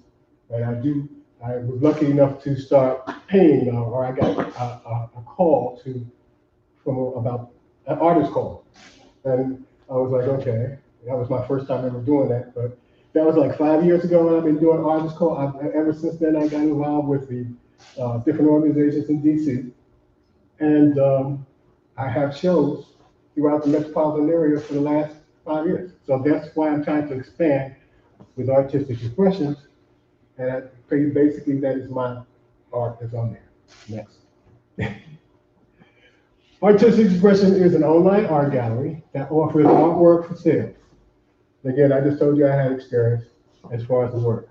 and I was lucky enough to start paying, or I got a call about an artist call. And I was like, okay, that was my first time ever doing that, but that was like 5 years ago, and I've been doing artist call. Ever since then, I got involved with the different organizations in DC, and I have shows throughout the metropolitan area for the last 5 years. So that's why I'm trying to expand with artistic expressions, and basically that is my art that's on there. Next. Artistic Expression is an online art gallery that offers artwork for sale. Again, I just told you I had experience as far as the work.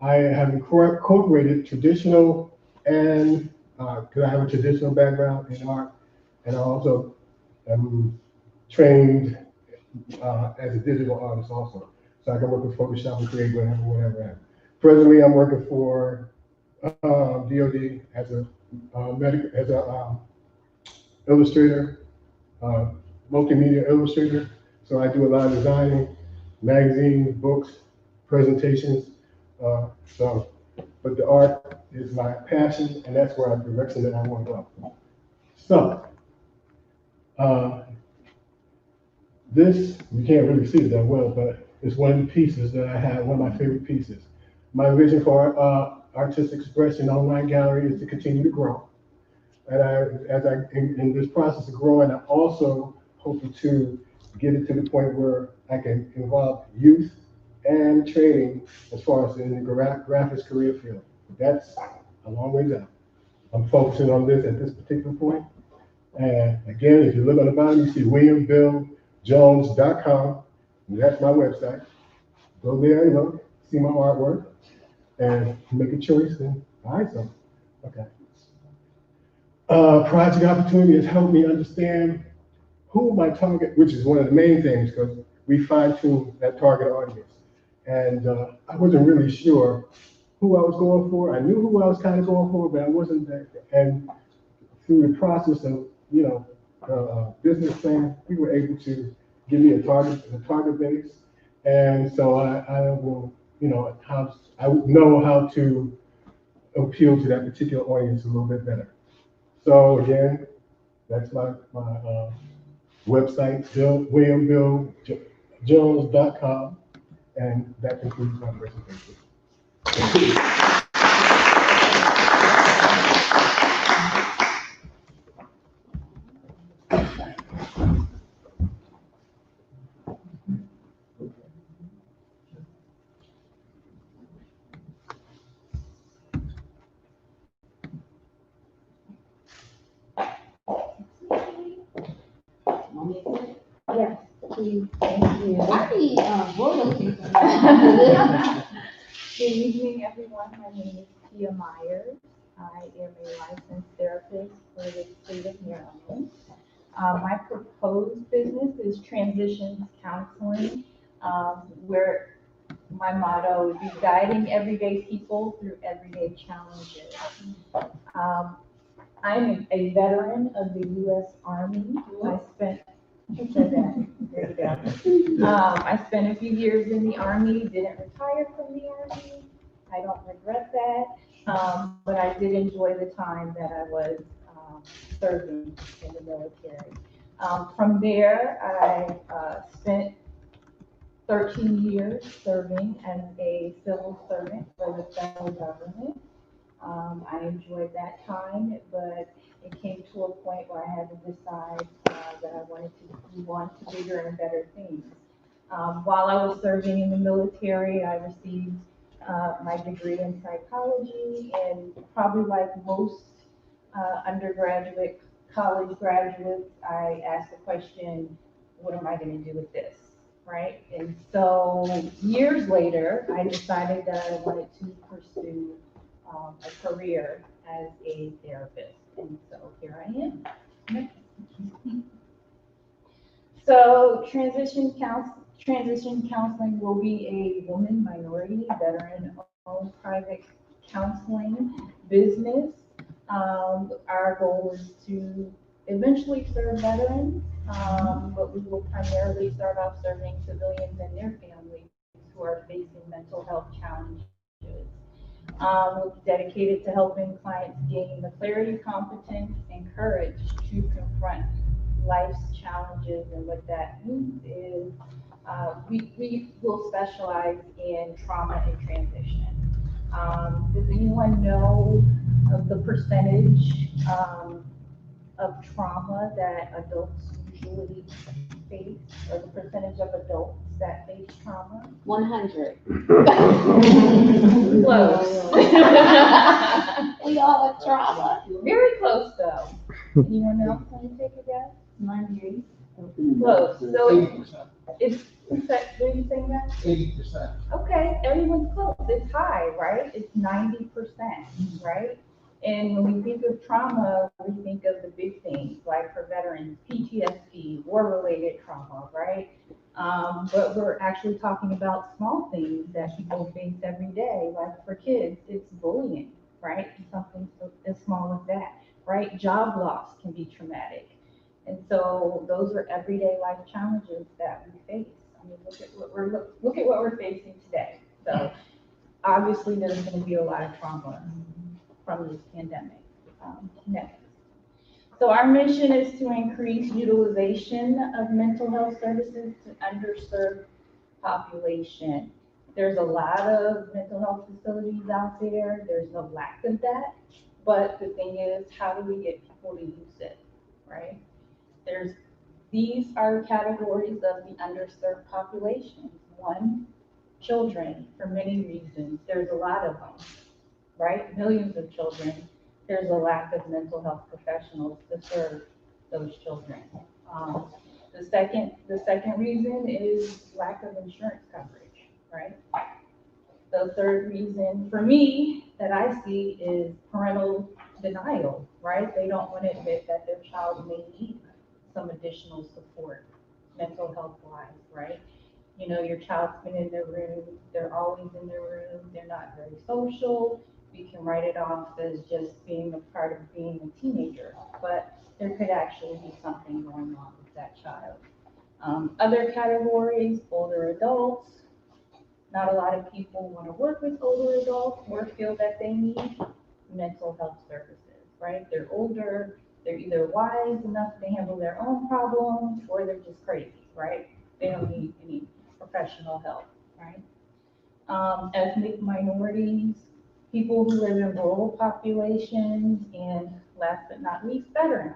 I have incorporated traditional and, because I have a traditional background in art, and I also am trained as a digital artist also. So I can work with Photoshop and create whatever. Presently, I'm working for DOD as a illustrator, multimedia illustrator. So I do a lot of designing, magazines, books, presentations. But the art is my passion, and that's where the direction that I want to go. So, this, you can't really see it that well, but it's one of the pieces that I have, one of my favorite pieces. My vision for Artistic Expression Online Gallery is to continue to grow. And in this process of growing, I'm also hoping to get it to the point where I can involve youth and training as far as in the graphics career field. That's a long way down. I'm focusing on this at this particular point. And again, if you look on the bottom, you see WilliamBillJones.com. That's my website. Go there, see my artwork, and make a choice and buy some. Okay. Project Opportunity has helped me understand who my target, which is one of the main things, because we fine-tune that target audience. And I wasn't really sure who I was going for. I knew who I was kind of going for, but I wasn't there. And through the process of, business plan, we were able to give me a target base. And so I will, I know how to appeal to that particular audience a little bit better. So again, that's my website, WilliamBillJones.com, and that concludes my presentation. Yes, please, thank you. I need royalty. Good evening, everyone. My name is Tia Myers. I am a licensed therapist for the state of Maryland. My proposed business is transitions counseling, where my motto would be guiding everyday people through everyday challenges. I'm a veteran of the U.S. Army. I spent, who said that? There you go. I spent a few years in the Army, didn't retire from the Army. I don't regret that, but I did enjoy the time that I was serving in the military. From there, I spent 13 years serving as a civil servant for the federal government. I enjoyed that time, but it came to a point where I had to decide that I wanted to move on to bigger and better things. While I was serving in the military, I received my degree in psychology, and probably like most undergraduate college graduates, I asked the question, what am I going to do with this? Right? And so years later, I decided that I wanted to pursue a career as a therapist. And so here I am. So transition counseling will be a woman, minority, veteran-owned private counseling business. Our goal is to eventually serve veterans, but we will primarily start off serving civilians and their families who are facing mental health challenges. We're dedicated to helping clients gain the clarity, competence, and courage to confront life's challenges. And what that means is we will specialize in trauma and transition. Does anyone know of the percentage of trauma that adults usually face, or the percentage of adults that face trauma? 100. Close. We all have trauma. Very close though. Anyone else want to take a guess? 98. Close. So 80%. it's, what are you saying that? 80%. Okay, everyone's close. It's high, right? It's 90%, right? And when we think of trauma, we think of the big things, like for veterans, PTSD, war-related trauma, right? But we're actually talking about small things that people face every day. Like for kids, it's bullying, right? Something so as small as that, right? Job loss can be traumatic. And so those are everyday life challenges that we face. I mean, look at what we're facing today. So obviously there's going to be a lot of trauma from this pandemic. Next. So our mission is to increase utilization of mental health services to underserved population. There's a lot of mental health facilities out there. There's no lack of that. But the thing is, how do we get people to use it, right? These are categories of the underserved population. One, children, for many reasons. There's a lot of them, right? Millions of children. There's a lack of mental health professionals to serve those children. The second reason is lack of insurance coverage, right? The third reason for me that I see is parental denial, right? They don't want to admit that their child may need some additional support, mental health wise, right? You know, your child's been in their room, they're always in their room, they're not very social. We can write it off as just being a part of being a teenager, but there could actually be something going on with that child. Other categories, older adults. Not a lot of people want to work with older adults or feel that they need mental health services, right? They're older, they're either wise enough to handle their own problems or they're just crazy, right? They don't need any professional help, right? Ethnic minorities, people who live in rural populations, and last but not least, veterans,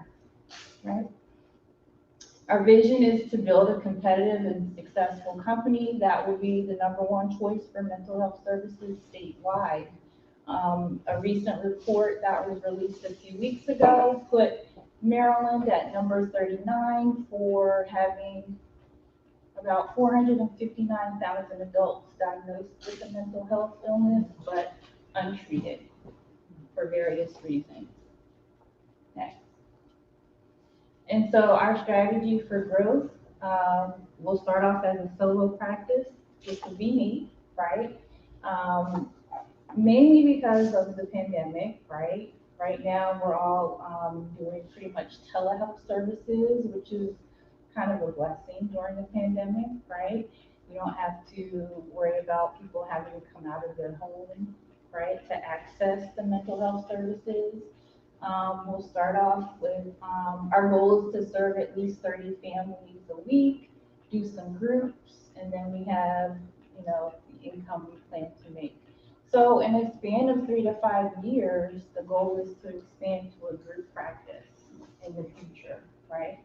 right? Our vision is to build a competitive and successful company that will be the #1 choice for mental health services statewide. A recent report that was released a few weeks ago put Maryland at number 39 for having about 459,000 adults diagnosed with a mental health illness, but untreated for various reasons. Next. And so our strategy for growth, will start off as a solo practice, which would be me, right? Mainly because of the pandemic, right? Right now, we're all doing pretty much telehealth services, which is kind of a blessing during the pandemic, right? We don't have to worry about people having to come out of their home, right, to access the mental health services. We'll start off with, our goal is to serve at least 30 families a week, do some groups, and then we have, the income we plan to make. So in a span of 3 to 5 years, the goal is to expand to a group practice in the future, right?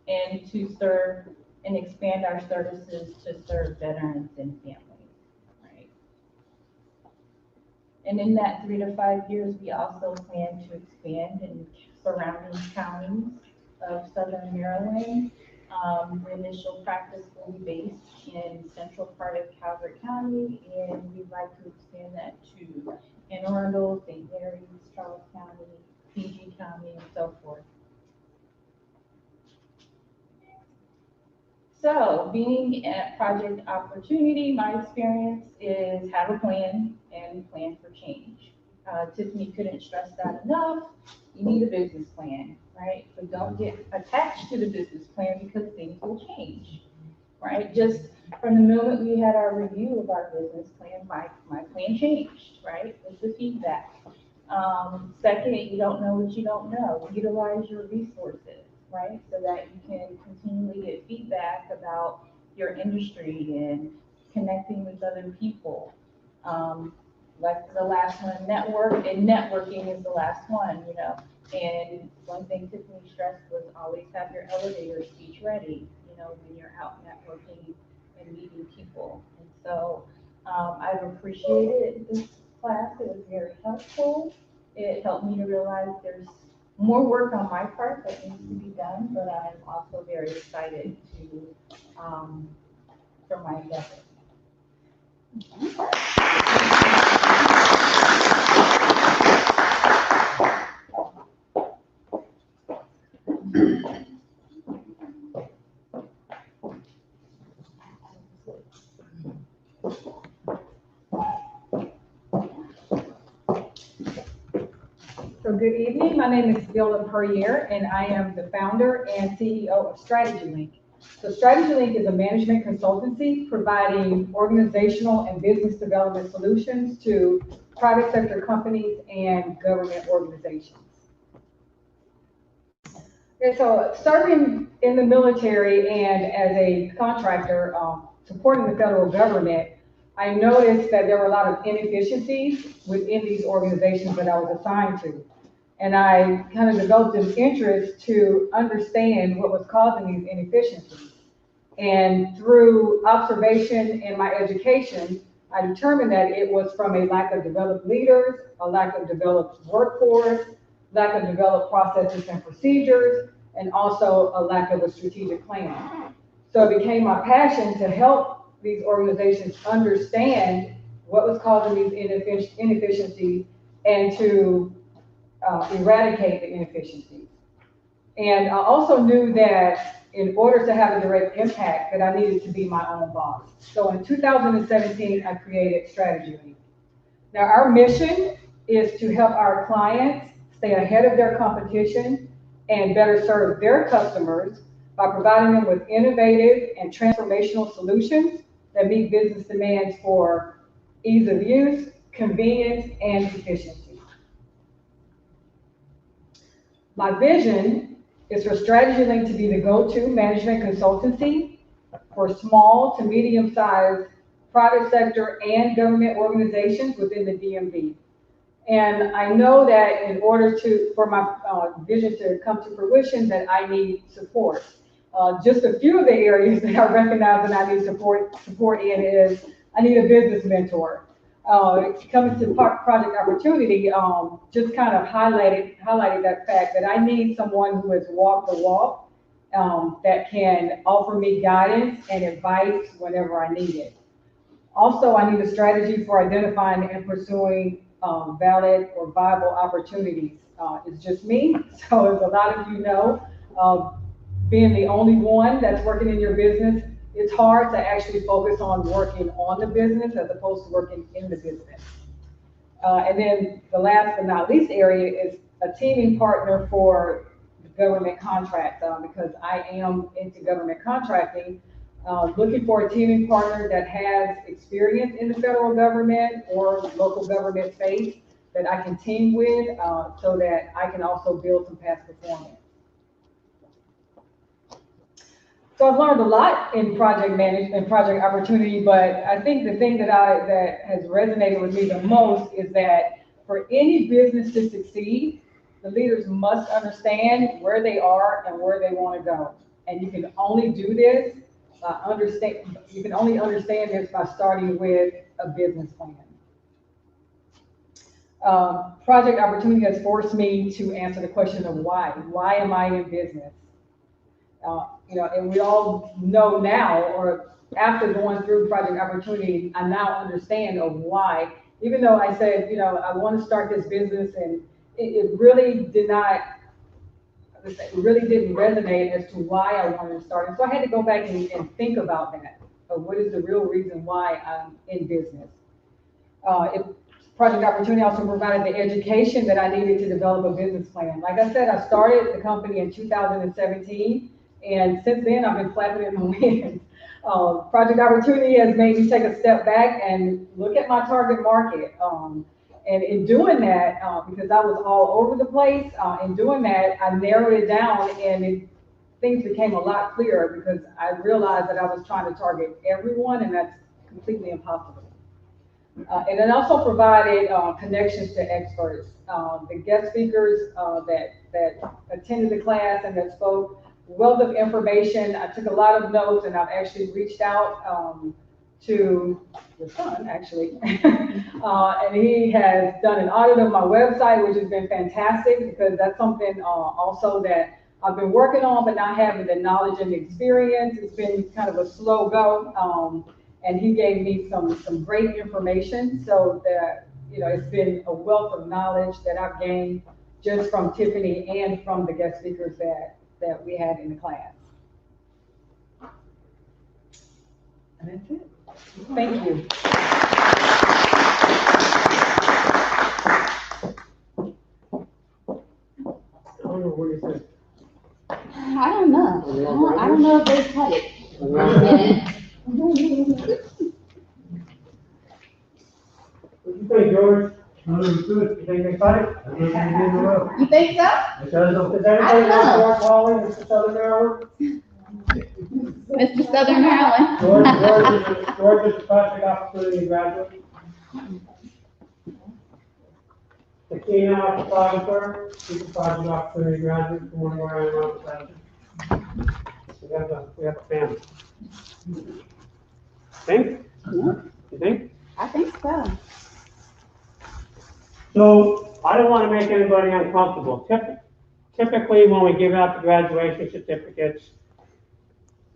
And to serve and expand our services to serve veterans and families, right? And in that 3 to 5 years, we also plan to expand in surrounding counties of Southern Maryland. The initial practice will be based in central part of Calvert County, and we'd like to expand that to Anne Arundel, St. Mary's, Charles County, PG County, and so forth. So being at Project Opportunity, my experience is have a plan and plan for change. Tiffany couldn't stress that enough. You need a business plan, right? So don't get attached to the business plan because things will change, right? Just from the moment we had our review of our business plan, my plan changed, right? With the feedback. Second, you don't know what you don't know. Utilize your resources, right? So that you can continually get feedback about your industry and connecting with other people. Like the last one, networking is the last one, And one thing Tiffany stressed was always have your elevator speech ready, when you're out networking and meeting people. And so I've appreciated this class. It was very helpful. It helped me to realize there's more work on my part that needs to be done, but I'm also very excited for my endeavor. So good evening, my name is Viola Perrier, and I am the founder and CEO of StrategyLink. So StrategyLink is a management consultancy providing organizational and business development solutions to private sector companies and government organizations. And so serving in the military and as a contractor supporting the federal government, I noticed that there were a lot of inefficiencies within these organizations that I was assigned to. And I kind of developed an interest to understand what was causing these inefficiencies. And through observation and my education, I determined that it was from a lack of developed leaders, a lack of developed workforce, lack of developed processes and procedures, and also a lack of a strategic plan. So it became my passion to help these organizations understand what was causing these inefficiencies and to eradicate the inefficiencies. And I also knew that in order to have a direct impact, that I needed to be my own boss. So in 2017, I created StrategyLink. Now our mission is to help our clients stay ahead of their competition and better serve their customers by providing them with innovative and transformational solutions that meet business demands for ease of use, convenience, and efficiency. My vision is for StrategyLink to be the go-to management consultancy for small to medium-sized private sector and government organizations within the DMV. And I know that in order for my vision to come to fruition, that I need support. Just a few of the areas that I recognize that I need support in is I need a business mentor. Coming to Project Opportunity, just kind of highlighted that fact that I need someone who has walked the walk, that can offer me guidance and advice whenever I need it. Also, I need a strategy for identifying and pursuing valid or viable opportunities. It's just me, so as a lot of you know, being the only one that's working in your business, it's hard to actually focus on working on the business as opposed to working in the business. And then the last but not least area is a teaming partner for government contracts, because I am into government contracting, looking for a teaming partner that has experience in the federal government or local government space that I can team with, so that I can also build some past performance. So I've learned a lot in project management, project opportunity, but I think the thing that has resonated with me the most is that for any business to succeed, the leaders must understand where they are and where they want to go. And you can only do this by you can only understand this by starting with a business plan. Project opportunity has forced me to answer the question of why. Why am I in business? And we all know now, or after going through project opportunity, I now understand of why. Even though I said, I want to start this business, and it really did not, it really didn't resonate as to why I wanted to start it. So I had to go back and think about that. Of what is the real reason why I'm in business? Project opportunity also provided the education that I needed to develop a business plan. Like I said, I started the company in 2017, and since then I've been flapping in the wind. Project opportunity has made me take a step back and look at my target market. And in doing that, because I was all over the place, in doing that, I narrowed it down, and things became a lot clearer because I realized that I was trying to target everyone, and that's completely impossible. And it also provided connections to experts. The guest speakers that attended the class and that spoke, wealth of information. I took a lot of notes, and I've actually reached out to the son, actually. And he has done an audit of my website, which has been fantastic, because that's something also that I've been working on, but not having the knowledge and the experience. It's been kind of a slow go. And he gave me some great information, so that, it's been a wealth of knowledge that I've gained just from Tiffany and from the guest speakers that we had in the class. And that's it. Thank you. I don't know what you think. I don't know. I don't know if they cut it. What do you think, George? No, it was good. You think they cut it? I think we did well. You think so? Because Does anybody know George Hawley, Mr. Southern Maryland? Mr. Southern Maryland. George is a project opportunity graduate. Takina, photographer, she's a project opportunity graduate from one of our around we have a family. Think? Yeah, You think? I think so. So I don't want to make anybody uncomfortable. Typically, when we give out the graduation certificates,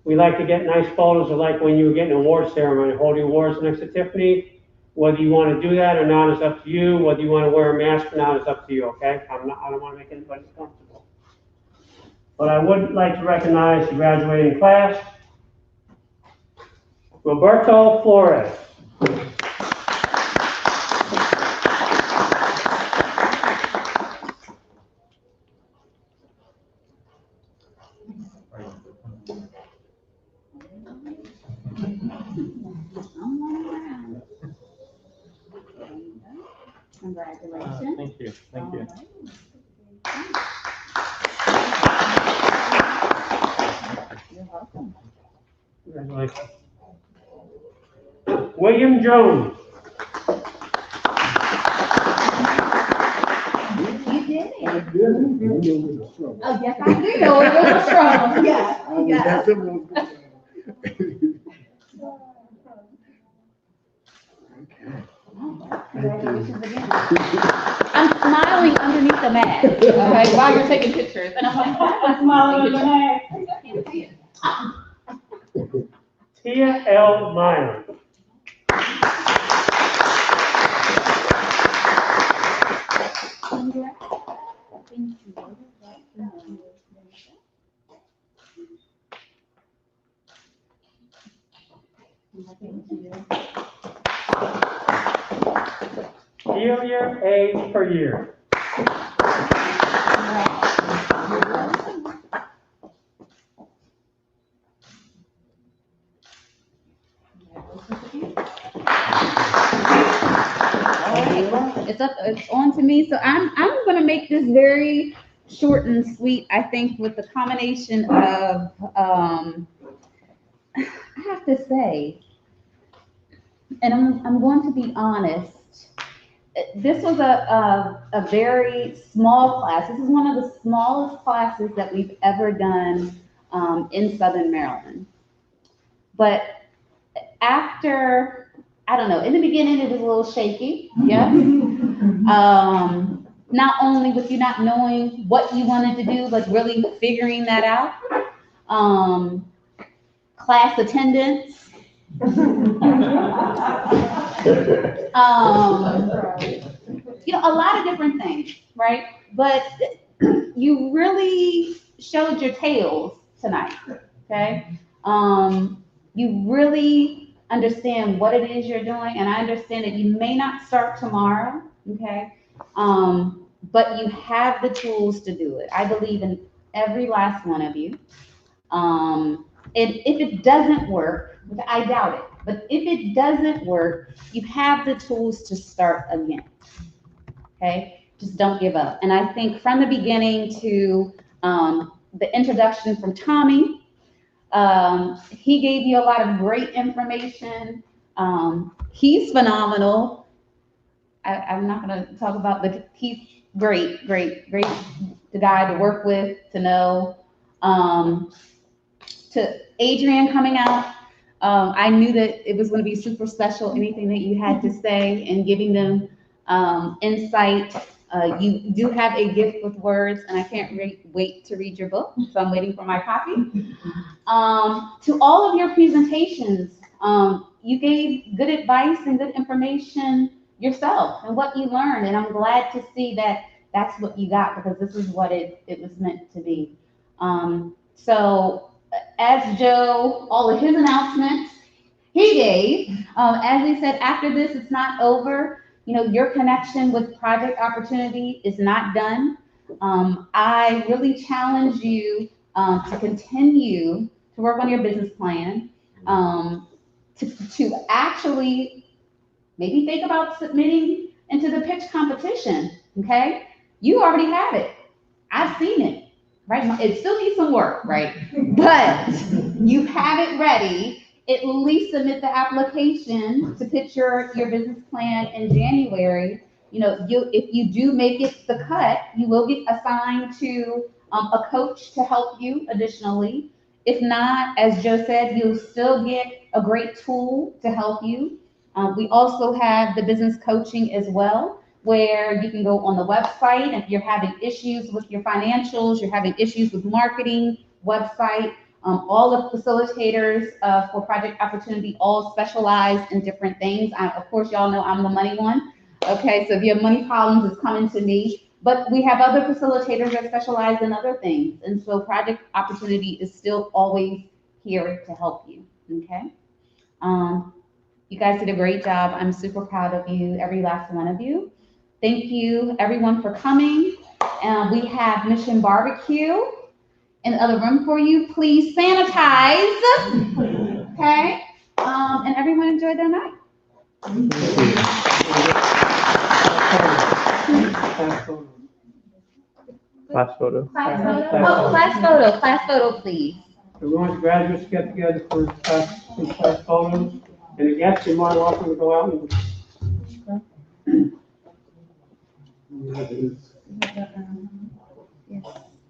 we like to get nice photos of, like when you were getting an award ceremony, holding awards next to Tiffany. Whether you want to do that or not is up to you. Whether you want to wear a mask or not is up to you, okay? I don't want to make anybody uncomfortable. But I would like to recognize the graduating class. Roberto Flores. Congratulations. Thank you. Thank you. You're welcome. Congratulations. William Jones. You did it. I did. Oh, yes, I do know it was a struggle. Yes, yes. Congratulations again. I'm smiling underneath the mask, okay, while you're taking pictures. And I'm like, I'm smiling under the mask. I can't see it. Tia L. Meyer. Celia A. per year. It's on to me. So I'm gonna make this very short and sweet, I think, with the combination of I have to say, and I'm going to be honest, this was a very small class. This is one of the smallest classes that we've ever done in Southern Maryland. But after, I don't know, in the beginning it was a little shaky, yeah. Not only with you not knowing what you wanted to do, like really figuring that out. Class attendance. You know, a lot of different things, right? But you really showed your tails tonight, okay? You really understand what it is you're doing, and I understand that you may not start tomorrow, okay? But you have the tools to do it. I believe in every last one of you. And if it doesn't work, which I doubt it, but if it doesn't work, you have the tools to start again, okay? Just don't give up. And I think from the beginning to the introduction from Tommy, he gave you a lot of great information. He's phenomenal. I'm not going to talk about, but he's great, the guy to work with, to know. To Adrian coming out, I knew that it was going to be super special, anything that you had to say, and giving them insight. You do have a gift with words, and I can't wait to read your book, so I'm waiting for my copy. To all of your presentations, you gave good advice and good information yourself and what you learned, and I'm glad to see that that's what you got, because this is what it was meant to be. So as Joe, all of his announcements he gave, as he said, after this, it's not over. You know, your connection with Project Opportunity is not done. I really challenge you to continue to work on your business plan, to actually maybe think about submitting into the pitch competition, okay? You already have it. I've seen it, right? It still needs some work, right? But you have it ready. At least submit the application to pitch your business plan in January. You know, if you do make it the cut, you will get assigned to a coach to help you additionally. If not, as Joe said, you'll still get a great tool to help you. We also have the business coaching as well, where you can go on the website if you're having issues with your financials, you're having issues with marketing, website. All the facilitators for Project Opportunity all specialize in different things. Of course, y'all know I'm the money one. Okay, so if you have money problems, it's coming to me. But we have other facilitators that specialize in other things. And so Project Opportunity is still always here to help you, okay? You guys did a great job. I'm super proud of you, every last one of you. Thank you, everyone, for coming. We have Mission Barbecue in the other room for you. Please sanitize, okay? And everyone enjoy their night. Class photo. Class photo, please. We want graduates to get together for class photos. And the guests, you're more welcome to go out and. Yes.